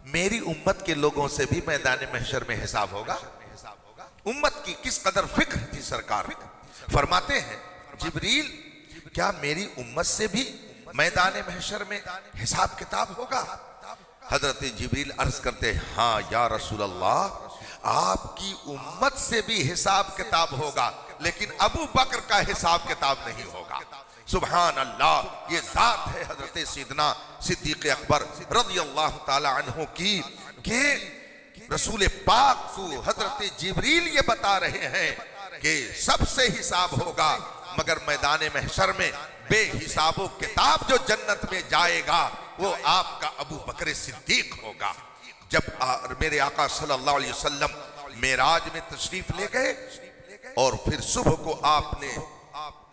मेरी उम्मत के लोगों से भी मैदान महशर में हिसाब होगा? उम्मत की किस कदर फिक्र थी सरकार। फरमाते हैं, जिब्रील क्या मेरी उम्मत से भी मैदान महशर में हिसाब किताब होगा? हजरत जिब्रील अर्ज करते, हाँ या रसूल अल्लाह, आपकी उम्मत से भी हिसाब किताब होगा, लेकिन अबू बकर का हिसाब किताब नहीं होगा। सुभान अल्लाह। ये जात है हजरत सैयदना सिद्दीक़ अकबर रज़ियल्लाहु ताला अन्हु की कि रसूल पाक को हजरत जिब्रील ये बता रहे हैं कि सबसे हिसाब होगा, मगर मैदान महशर में बेहिसाबो किताब जो जन्नत में जाएगा वो आपका अबू बकर सिद्दीक होगा। जब मेरे आका सल्लल्लाहु अलैहि वसल्लम मेराज में तशरीफ ले गए और फिर सुबह को आपने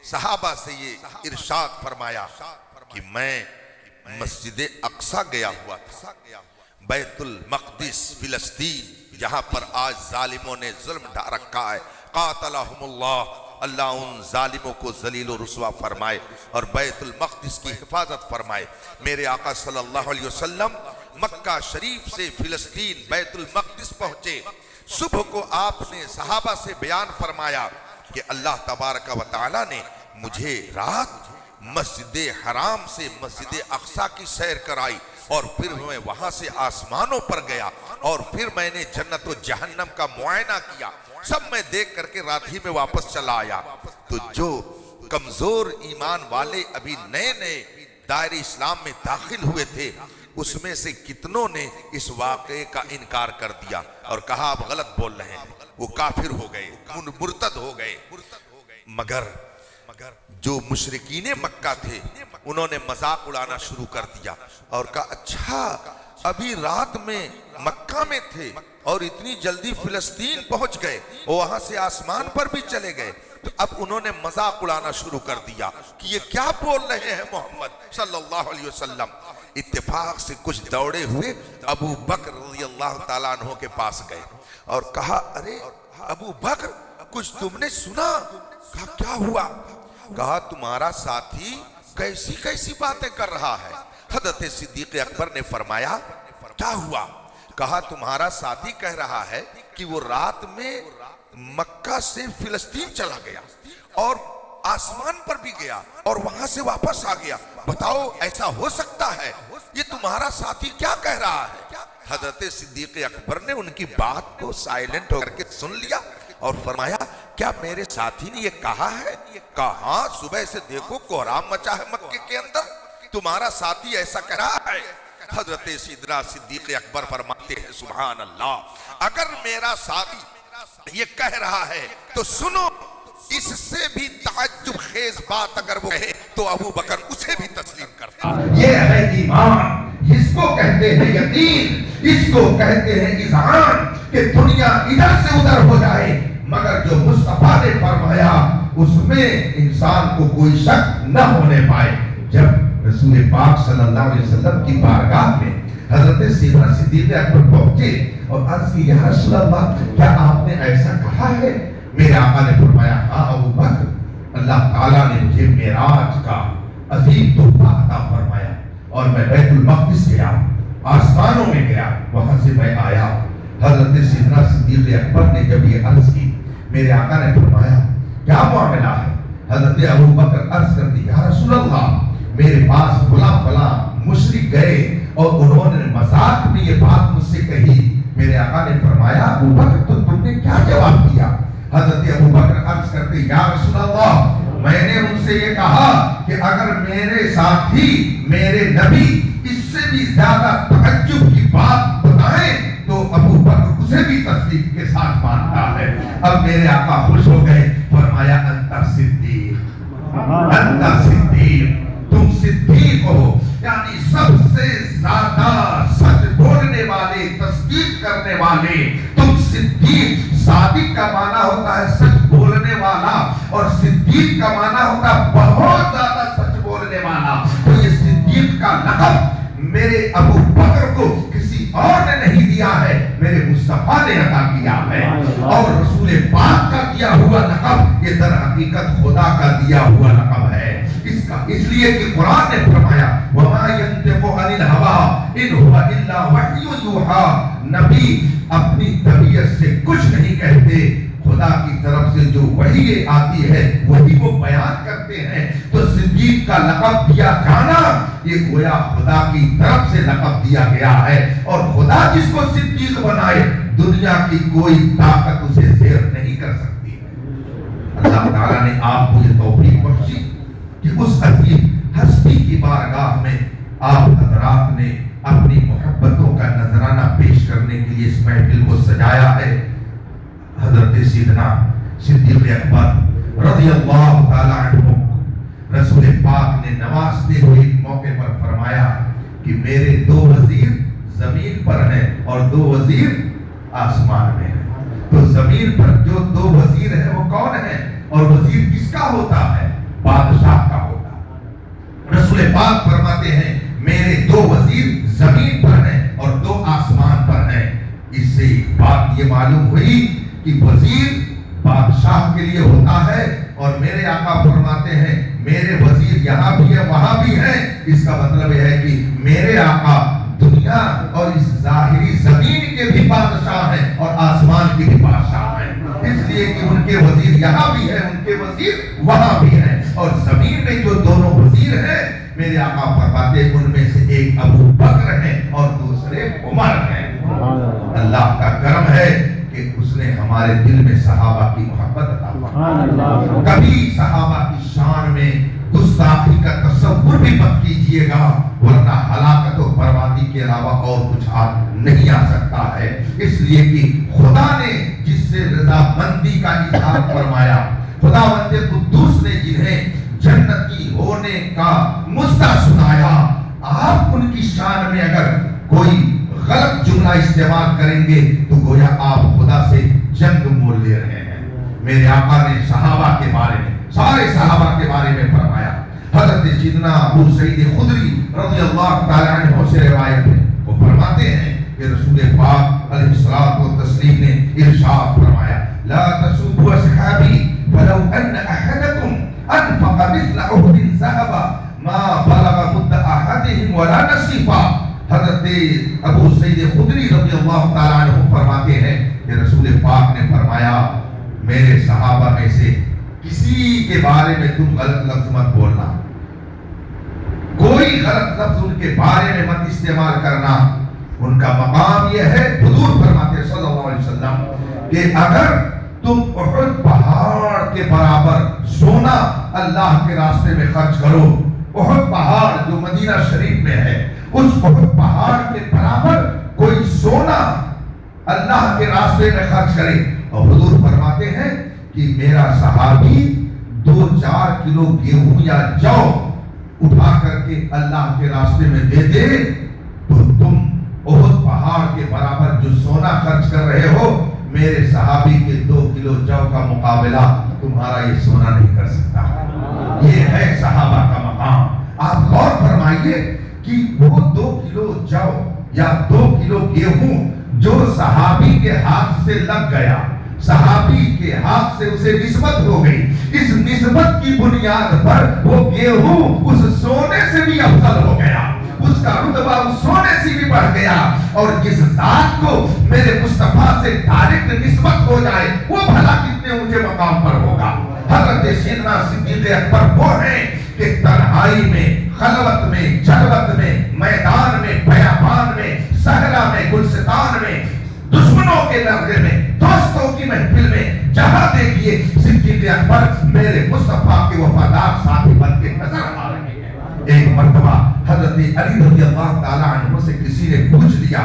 सहाबा से ये इरशाद फरमाया कि मैं मस्जिद अक्सा गया हुआ था, बैतुल मक़दिस फिलिस्तीन जहां पर आज जालिमों ने जुल्म ढा रखा है, क़ातलहुमुल्लाह, अल्लाह उन जालिमों को जलील और रुसवा फरमाए और बैतुल मक़दिस की हिफाजत फरमाए। मेरे आका सल्लल्लाहु अलैहि वसल्लम मक्का शरीफ से फिलिस्तीन बैतुल मक़दिस पहुंचे। सुबह को आपने सहाबा से बयान फरमाया कि अल्लाह तबारक व तआला ने मुझे रात मस्जिद हराम से मस्जिद अक्सा की सैर कराई और फिर मैं वहां से आसमानों पर गया और फिर मैंने जन्नत और जहन्नम का मुआयना किया। सब मैं देख करके रात ही में वापस चला आया। तो जो कमजोर ईमान वाले अभी नए नए दायरे इस्लाम में दाखिल हुए थे, उसमें से कितनों ने इस वाक़े का इनकार कर दिया और कहा आप गलत बोल रहे हैं, वो काफिर हो गए, मुर्तद हो गए। मगर जो मुशरिकीने मक्का थे उन्होंने मजाक उड़ाना शुरू कर दिया और कहा अच्छा अभी रात में मक्का में थे और इतनी जल्दी फिलिस्तीन पहुंच गए और वहां से आसमान पर भी चले गए। तो अब उन्होंने मजाक उड़ाना शुरू कर दिया कि ये क्या बोल रहे हैं मोहम्मद सल्लल्लाहु अलैहि वसल्लम। इत्तेफाक से कुछ दौड़े हुए अबू बकर रज़ियल्लाहु ताला अन्हु के पास गए और कहा, अरे अबू बकर, कुछ तुमने सुना? कहा, क्या हुआ? कहा, तुम्हारा साथी कैसी कैसी बातें कर रहा है। हज़रत सिद्दीक़ अकबर ने फरमाया, क्या हुआ? कहा, तुम्हारा साथी कह रहा है कि वो रात में मक्का से फिलिस्तीन चला गया और आसमान पर भी गया और वहां से वापस आ गया। बताओ, ऐसा हो सकता है? ये तुम्हारा साथी क्या कह रहा है? हजरत सिद्दीक़ अकबर ने उनकी बात को साइलेंट होकर के सुन लिया और फरमाया, क्या मेरे साथी ने ये कहा है? कहा, सुबह से देखो कोहराम मचा है मक्के के अंदर, तुम्हारा साथी ऐसा कह रहा है। हजरत सिद्दीक़ सिद्दीक़ अकबर फरमाते हैं, सुभान अल्लाह, अगर मेरा साथी ये कह रहा है तो सुनो, इससे भी ताज्जुब खेज बात अगर वो कहे तो अबू बकर उसे भी तस्लीम करता है। ये है ईमान, इसको कहते हैं यकीन, इसको कहते हैं इज़हान कि दुनिया इधर से उधर हो जाए मगर जो मुस्तफा ने फरमाया उसमें इंसान को कोई शक न होने पाए। जब रसूल पाक सल्लल्लाहु अलैहि वसल्लम की बारगाह में हजरत सिद्दीक़ अकबर पहुंचे और अर्ज की, या रसूल अल्लाह, क्या आपने ऐसा कहा है? मेरे आका ने फरमाया, हाँ अबू बकर, अल्लाह ताला ने मुझे मेराज का अजीम तोहफा अता फरमाया और मैं बैतुल मक़दिस गया, आसमानों में गया, वहां से मैं आया। हजरत सिद्दीक़ अकबर ने जब ये अर्ज की, मेरे आका ने फरमाया, क्या मामला है? हजरत अबू बकर अर्ज करती, या रसूल अल्लाह, मेरे पास फला फला मुशरिक गए और उन्होंने मजाक में ये बात मुझसे कही। मेरे आका ने फरमाया, अबू बकर, तो तुमने क्या जवाब दिया? हजरत अबू बकर अर्ज करते, या रसूल अल्लाह, मैंने उनसे ये कहा कि अगर मेरे साथी मेरे नबी इससे भी ज्यादा तअज्जुब की बात बताएं तो अबू बकर उसे भी तस्दीक के साथ मानता है। अब मेरे आका खुश हो गए, फरमाया, अंता सिद्दीक, तुम सिद्दीक हो, यानी सबसे ज्यादा सच बोलने वाले, तस्दीक करने वाले, तुम सिद्दीक। सादिक का माना होता है सच बोलने वाला और सिद्दीक का माना होता है बहुत ज्यादा सच बोलने वाला। तो ये सिद्दीक का लक़ब मेरे अबू बकर को किसी और ने नहीं दिया है, मेरे मुस्तफा ने अता किया है। और रसूल पाक का दिया हुआ लक़ब ये दर हकीकत खुदा का दिया हुआ लक़ब है। इसका इसलिए कि कुरान ने फरमाया, वमा यंतिकु अनिल हवा इन हुवा इल्ला वह्युन यूहा, नबी अपनी तबीयत से कुछ नहीं कहते, खुदा की तरफ से जो वही आती है वही वो बयान करते हैं। तो सिद्दीक का लक़ब दिया जाना ये गोया खुदा की तरफ से लक़ब दिया गया है और खुदा जिसको सिद्दीक बनाए दुनिया की कोई ताकत उसे ज़ेर नहीं कर सकती। अल्लाह ताला ने आपको ये तौफीक बख्शी कि उस अजीम हस्ती की बारगाह में आप हज़रात ने अपनी मोहब्बतों का नजराना पेश करने के लिए इस महफिल को सजाया है। हजरत सिद्दीक़ अकबर रज़ियल्लाहु ताला अन्हु रसूल पाक ने नवाजते हुए मौके पर फरमाया कि मेरे दो वजीर जमीन पर हैं और दो वजीर आसमान में हैं। तो जमीन पर जो दो वजीर हैं वो कौन है और वजीर किसका होता है? बादशाह का होता है। रसूल पाक फरमाते हैं मेरे दो वजीर जमीन पर हैं और दो आसमान पर हैं। इससे बात ये मालूम हुई कि वजीर बादशाह के लिए होता है और मेरे आका फरमाते हैं मेरे वजीर यहाँ भी है वहां भी है। इसका मतलब यह है कि मेरे आका दुनिया और इस जाहिरी जमीन के भी बादशाह हैं और आसमान के भी बादशाह हैं, इसलिए कि उनके वजीर यहाँ भी है उनके वजीर वहां भी है। और जमीन में जो दोनों वजीर हैं मेरे आका फरमाते हैं उनमें से एक अबू बकर है और दूसरे उमर है। अल्लाह का करम है कि उसने हमारे दिल में सहाबा की मोहब्बत अता फरमाई। कभी सहाबा की शान में गुस्ताखी का तसव्वुर भी मत कीजिएगा, वरना हलाकत और बर्बादी के अलावा और कुछ नहीं आ सकता है। इसलिए कि खुदा ने जिससे रज़ामंदी का इज़हार फरमाया, खुदावंद कुद्दूस ने जिन्हें जन्नती होने का मुस्ता सुनाया, आप उनकी शान में अगर कोई जुमला इस्तेमाल करेंगे तो गोया आप खुदा से जंग मोल ले रहे हैं। मेरे आका ने सहाबा के बारे में, सारे सहाबा के बारे में फरमाया। हजरत सिद्दीना अबू सईद खुदरी रज़ियल्लाहु ताला अन्हु से रिवायत है, वो फरमाते हैं कि रसूल पाक अलैहिस्सलातु वस्सलाम ने इरशाद फरमाया, ला तसुबू असहाबी फलौ अन्न अहदकुम अनफक़ मिस्ल उहदिन ज़हबा मा बलग़ मुद्द अहदिहिम वला नसीफा। हजरत अबू सईद खुदरी रज़ियल्लाहु ताला अन्हु फरमाते हैं कि रसूल पाक ने फरमाया, मेरे सहाबा में से किसी के बारे में तुम गलत लफ्ज मत बोलना, कोई गलत लफ्ज उनके बारे में मत इस्तेमाल करना। उनका मकाम यह है, हुजूर फरमाते सल्लल्लाहु अलैहि वसल्लम कि अगर तुम उहद पहाड़ के बराबर सोना अल्लाह के रास्ते में खर्च करो, उहद पहाड़ जो मदीना शरीफ में है, उस उहद पहाड़ के बराबर कोई सोना अल्लाह के रास्ते में खर्च करे, और हुजूर फरमाते हैं कि मेरा सहाबी 2-4 किलो गेहूं या जौ उठा करके अल्लाह के रास्ते में दे दे, तो तुम उहद पहाड़ के बराबर जो सोना खर्च कर रहे हो, मेरे सहाबी के 2 किलो जौ का मुकाबला तुम्हारा ये सोना नहीं कर सकता। ये है सहाबा का मकाम। आप गौर फरमाइए कि वो 2 किलो जौ या 2 किलो गेहूं जो सहाबी के हाथ से लग गया, सहाबी के हाथ से उसे निस्बत हो गई, इस निस्बत की बुनियाद पर वो गेहूं उस सोने से भी अफजल हो गया, उसका रुतबा उस सोने से भी बढ़ गया। और जिस जात को मेरे मुस्तफा से डायरेक्ट निस्बत हो जाए, वो भला कितने ऊंचे मकाम पर होगा। हजरत सैयदना सिद्दीक़ अकबर वो है कि तन्हाई में, खलवत में, जलवत में, मैदान में, बयाबान में, सहरा में, गुलसितान में, दुश्मनों के लड़के में, दोस्तों की महफिल में, जहां देखिए सिद्दीक़ अकबर मेरे मुस्तफा के वफादार साथी बन के नजर आ रहे हैं। एक मर्तबा हजरत अली रज़ियल्लाहु ताला अन्हु से किसी ने पूछ लिया,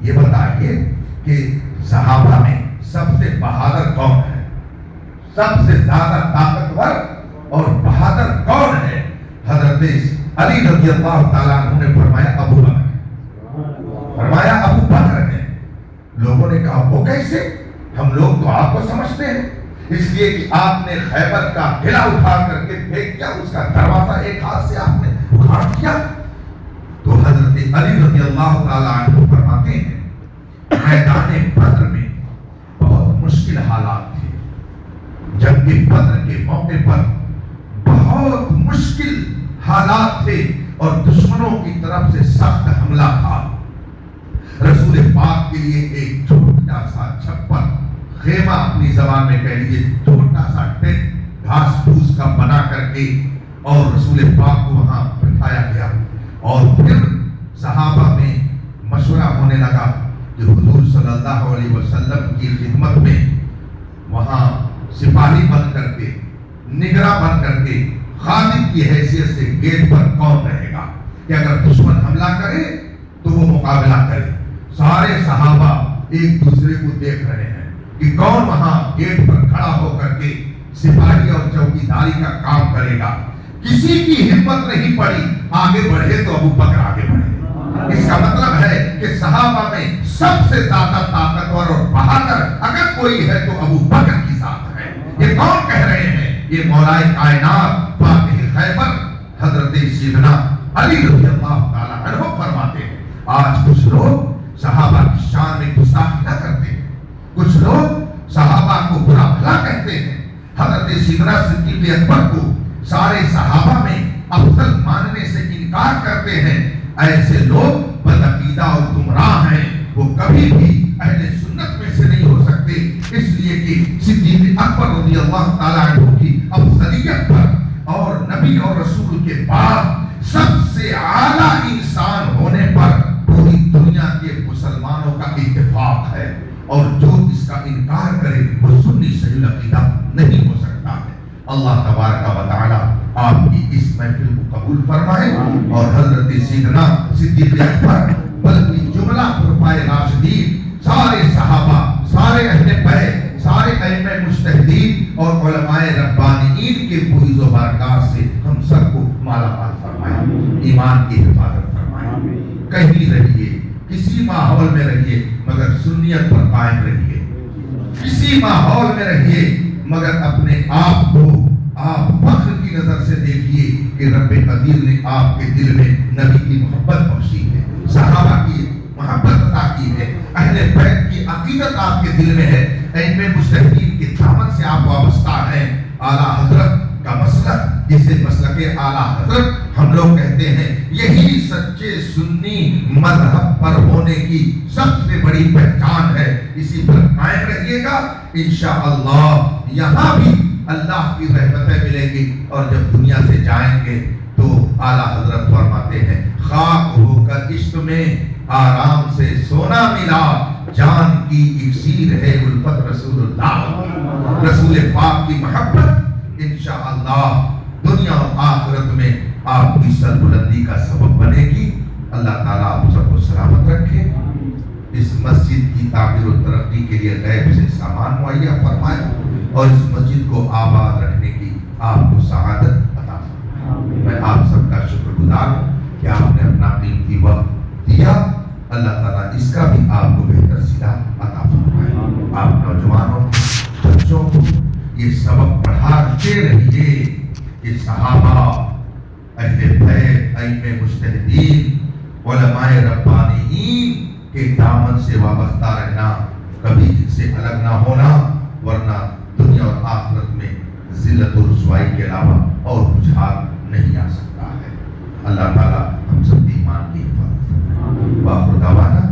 ये बताइए कि सहाबा में सबसे बहादुर कौन है, सबसे ज्यादा ताकतवर और बहादुर कौन है? हजरत अली रज़ियल्लाहु ताला अन्हु ने फरमाया अबू बकर, फरमाया अबू बकर है। लोगों ने कहा वो कैसे, हम लोग तो आपको समझते हैं, इसलिए कि आपने खैबर का किला उठा करके फेंक दिया, उसका दरवाजा एक हाथ से आपने उखाड़ दिया। तो हजरत अली रज़ियल्लाहु ताला अन्हु फरमाते हैं, मैदान बद्र में बहुत मुश्किल हालात थे, जबकि बद्र के मौके पर बहुत मुश्किल हालात थे और दुश्मनों की तरफ से सख्त हमला था। रसूल पाक के लिए एक छोटा सा छप्पर, खेमा अपनी जबान में कह लीजिए, छोटा सा टेंट घास फूस का बना करके और रसूल पाक को वहां बिठाया गया। और फिर सहाबा में मशवरा होने लगा कि हुजूर सल्लल्लाहु अलैहि वसल्लम की खिदमत में वहां सिपाही बन करके, निगरां बन करके, खादिम की हैसियत से गेट पर कौन रहेगा कि अगर दुश्मन हमला करे तो वो मुकाबला करे। सारे सहाबा एक दूसरे को देख रहे हैं कि कौन वहां गेट पर खड़ा होकर के सिपाही और चौकीदारी का काम करेगा। किसी की हिम्मत नहीं पड़ी, आगे बढ़े तो अबू बकर आगे बढ़े। इसका मतलब है कि सहाबा में सबसे ज्यादा ताकतवर और बहादुर अगर कोई है तो अबू बकर की साथ है। ये कौन कह रहे हैं? ये मौलाए कायनात फातिह खैबर हजरत सैयदना अली रज़ियल्लाहु ताला अन्हु फरमाते हैं। आज कुछ लोग सहाबा की शान में गुस्ताखी न करते हैं, कुछ लोग सहाबा को बुरा भला कहते हैं। हजरत सैयदना सिद्दीक़ अकबर को सारे सहाबा में अफजल मानने से इनकार करते हैं। ऐसे लोग बदअकीदा और गुमराह हैं, वो कभी भी अहले सुन्नत में से नहीं हो सकते। इसलिए कि सिद्दीक़ अकबर रज़ियल्लाहु ताला अन्हु की अफजलियत पर और नबी और रसूल के बाद सबसे आला इंसान होने पर पूरी दुनिया के मुसलमानों का इत्तेफाक है, और जो इसका इनकार करे वो सुन्नी सही अकीदा नहीं हो सकता है। अल्लाह तबारक व तआला आपकी इस महफिल को कबूल फरमाए और हजरत सैयदना सिद्दीक़ अकबर बल्कि जुमला खुलफाए राशिदीन, सारे सहाबा, सारे अहले बैत, सारे अइम्मा मुज्तहिदीन और उलमाए रब्बानीन के फैज़ व बरकत से हम सबको माला माल फरमाए, ईमान की हिफाजत फरमाए। कहीं रहिए, किसी माहौल में रहिए मगर सुन्नियत पर कायम रहिए, किसी माहौल में रहिए मगर अपने आप को आप फख्र की नजर से देखिए कि रब्बे कदीर ने आपके दिल में नबी की मोहब्बत बख्शी है, सहाबा की मोहब्बत अता की है, अहले बैत की अकीदत आपके दिल में है, इनमें मुस्तहीदीन की दामन से आप वाबस्ता हैं। आला हजरत का मसलक, जिसे मसलके आला हजरत हम लोग कहते हैं, यही सच्चे सुन्नी मजहब पर होने की सबसे बड़ी पहचान है। इसी पर कायम रहिएगा, इंशाअल्लाह यहाँ भी अल्लाह की रहमतें मिलेगी और जब दुनिया से जाएंगे तो आला हजरत फरमाते हैं, खाक होकर इश्क में आराम से सोना मिला, जान की इक्सीर है उल्फत रसूलुल्लाह। रसूल पाक की मोहब्बत इंशाअल्लाह दुनिया और आखिरत में आपकी सरबुलंदी का सबब बनेगी। अल्लाह ताला आप सबको सलामत रखे, इस मस्जिद की तामीर और तरक्की के लिए गैब से सामान मुहैया फरमाए और इस मस्जिद को आबाद रखने की आपको सआदत अता फरमाए। मैं आप सबका शुक्रगुजार हूँ कि आपने अपना कीमती वक्त दिया। अल्लाह ताला इसका भी आपको बेहतर सिला अता फरमाए। आप नौजवानों बच्चों को ये सबक पढ़ाते रहिए कि सहाबा, अहले बैत, अइम्मे मुज्तहिदीन, उलमाए रब्बानीन के दामन से वाबस्ता रहना, कभी इनसे अलग ना होना, वरना दुनिया और आखिरत में जिल्लत और रुसवाई के अलावा और कुछ हाल नहीं आ सकता है। अल्लाह ताला हम सब ईमान की हिफाजत। वाखिर दावाना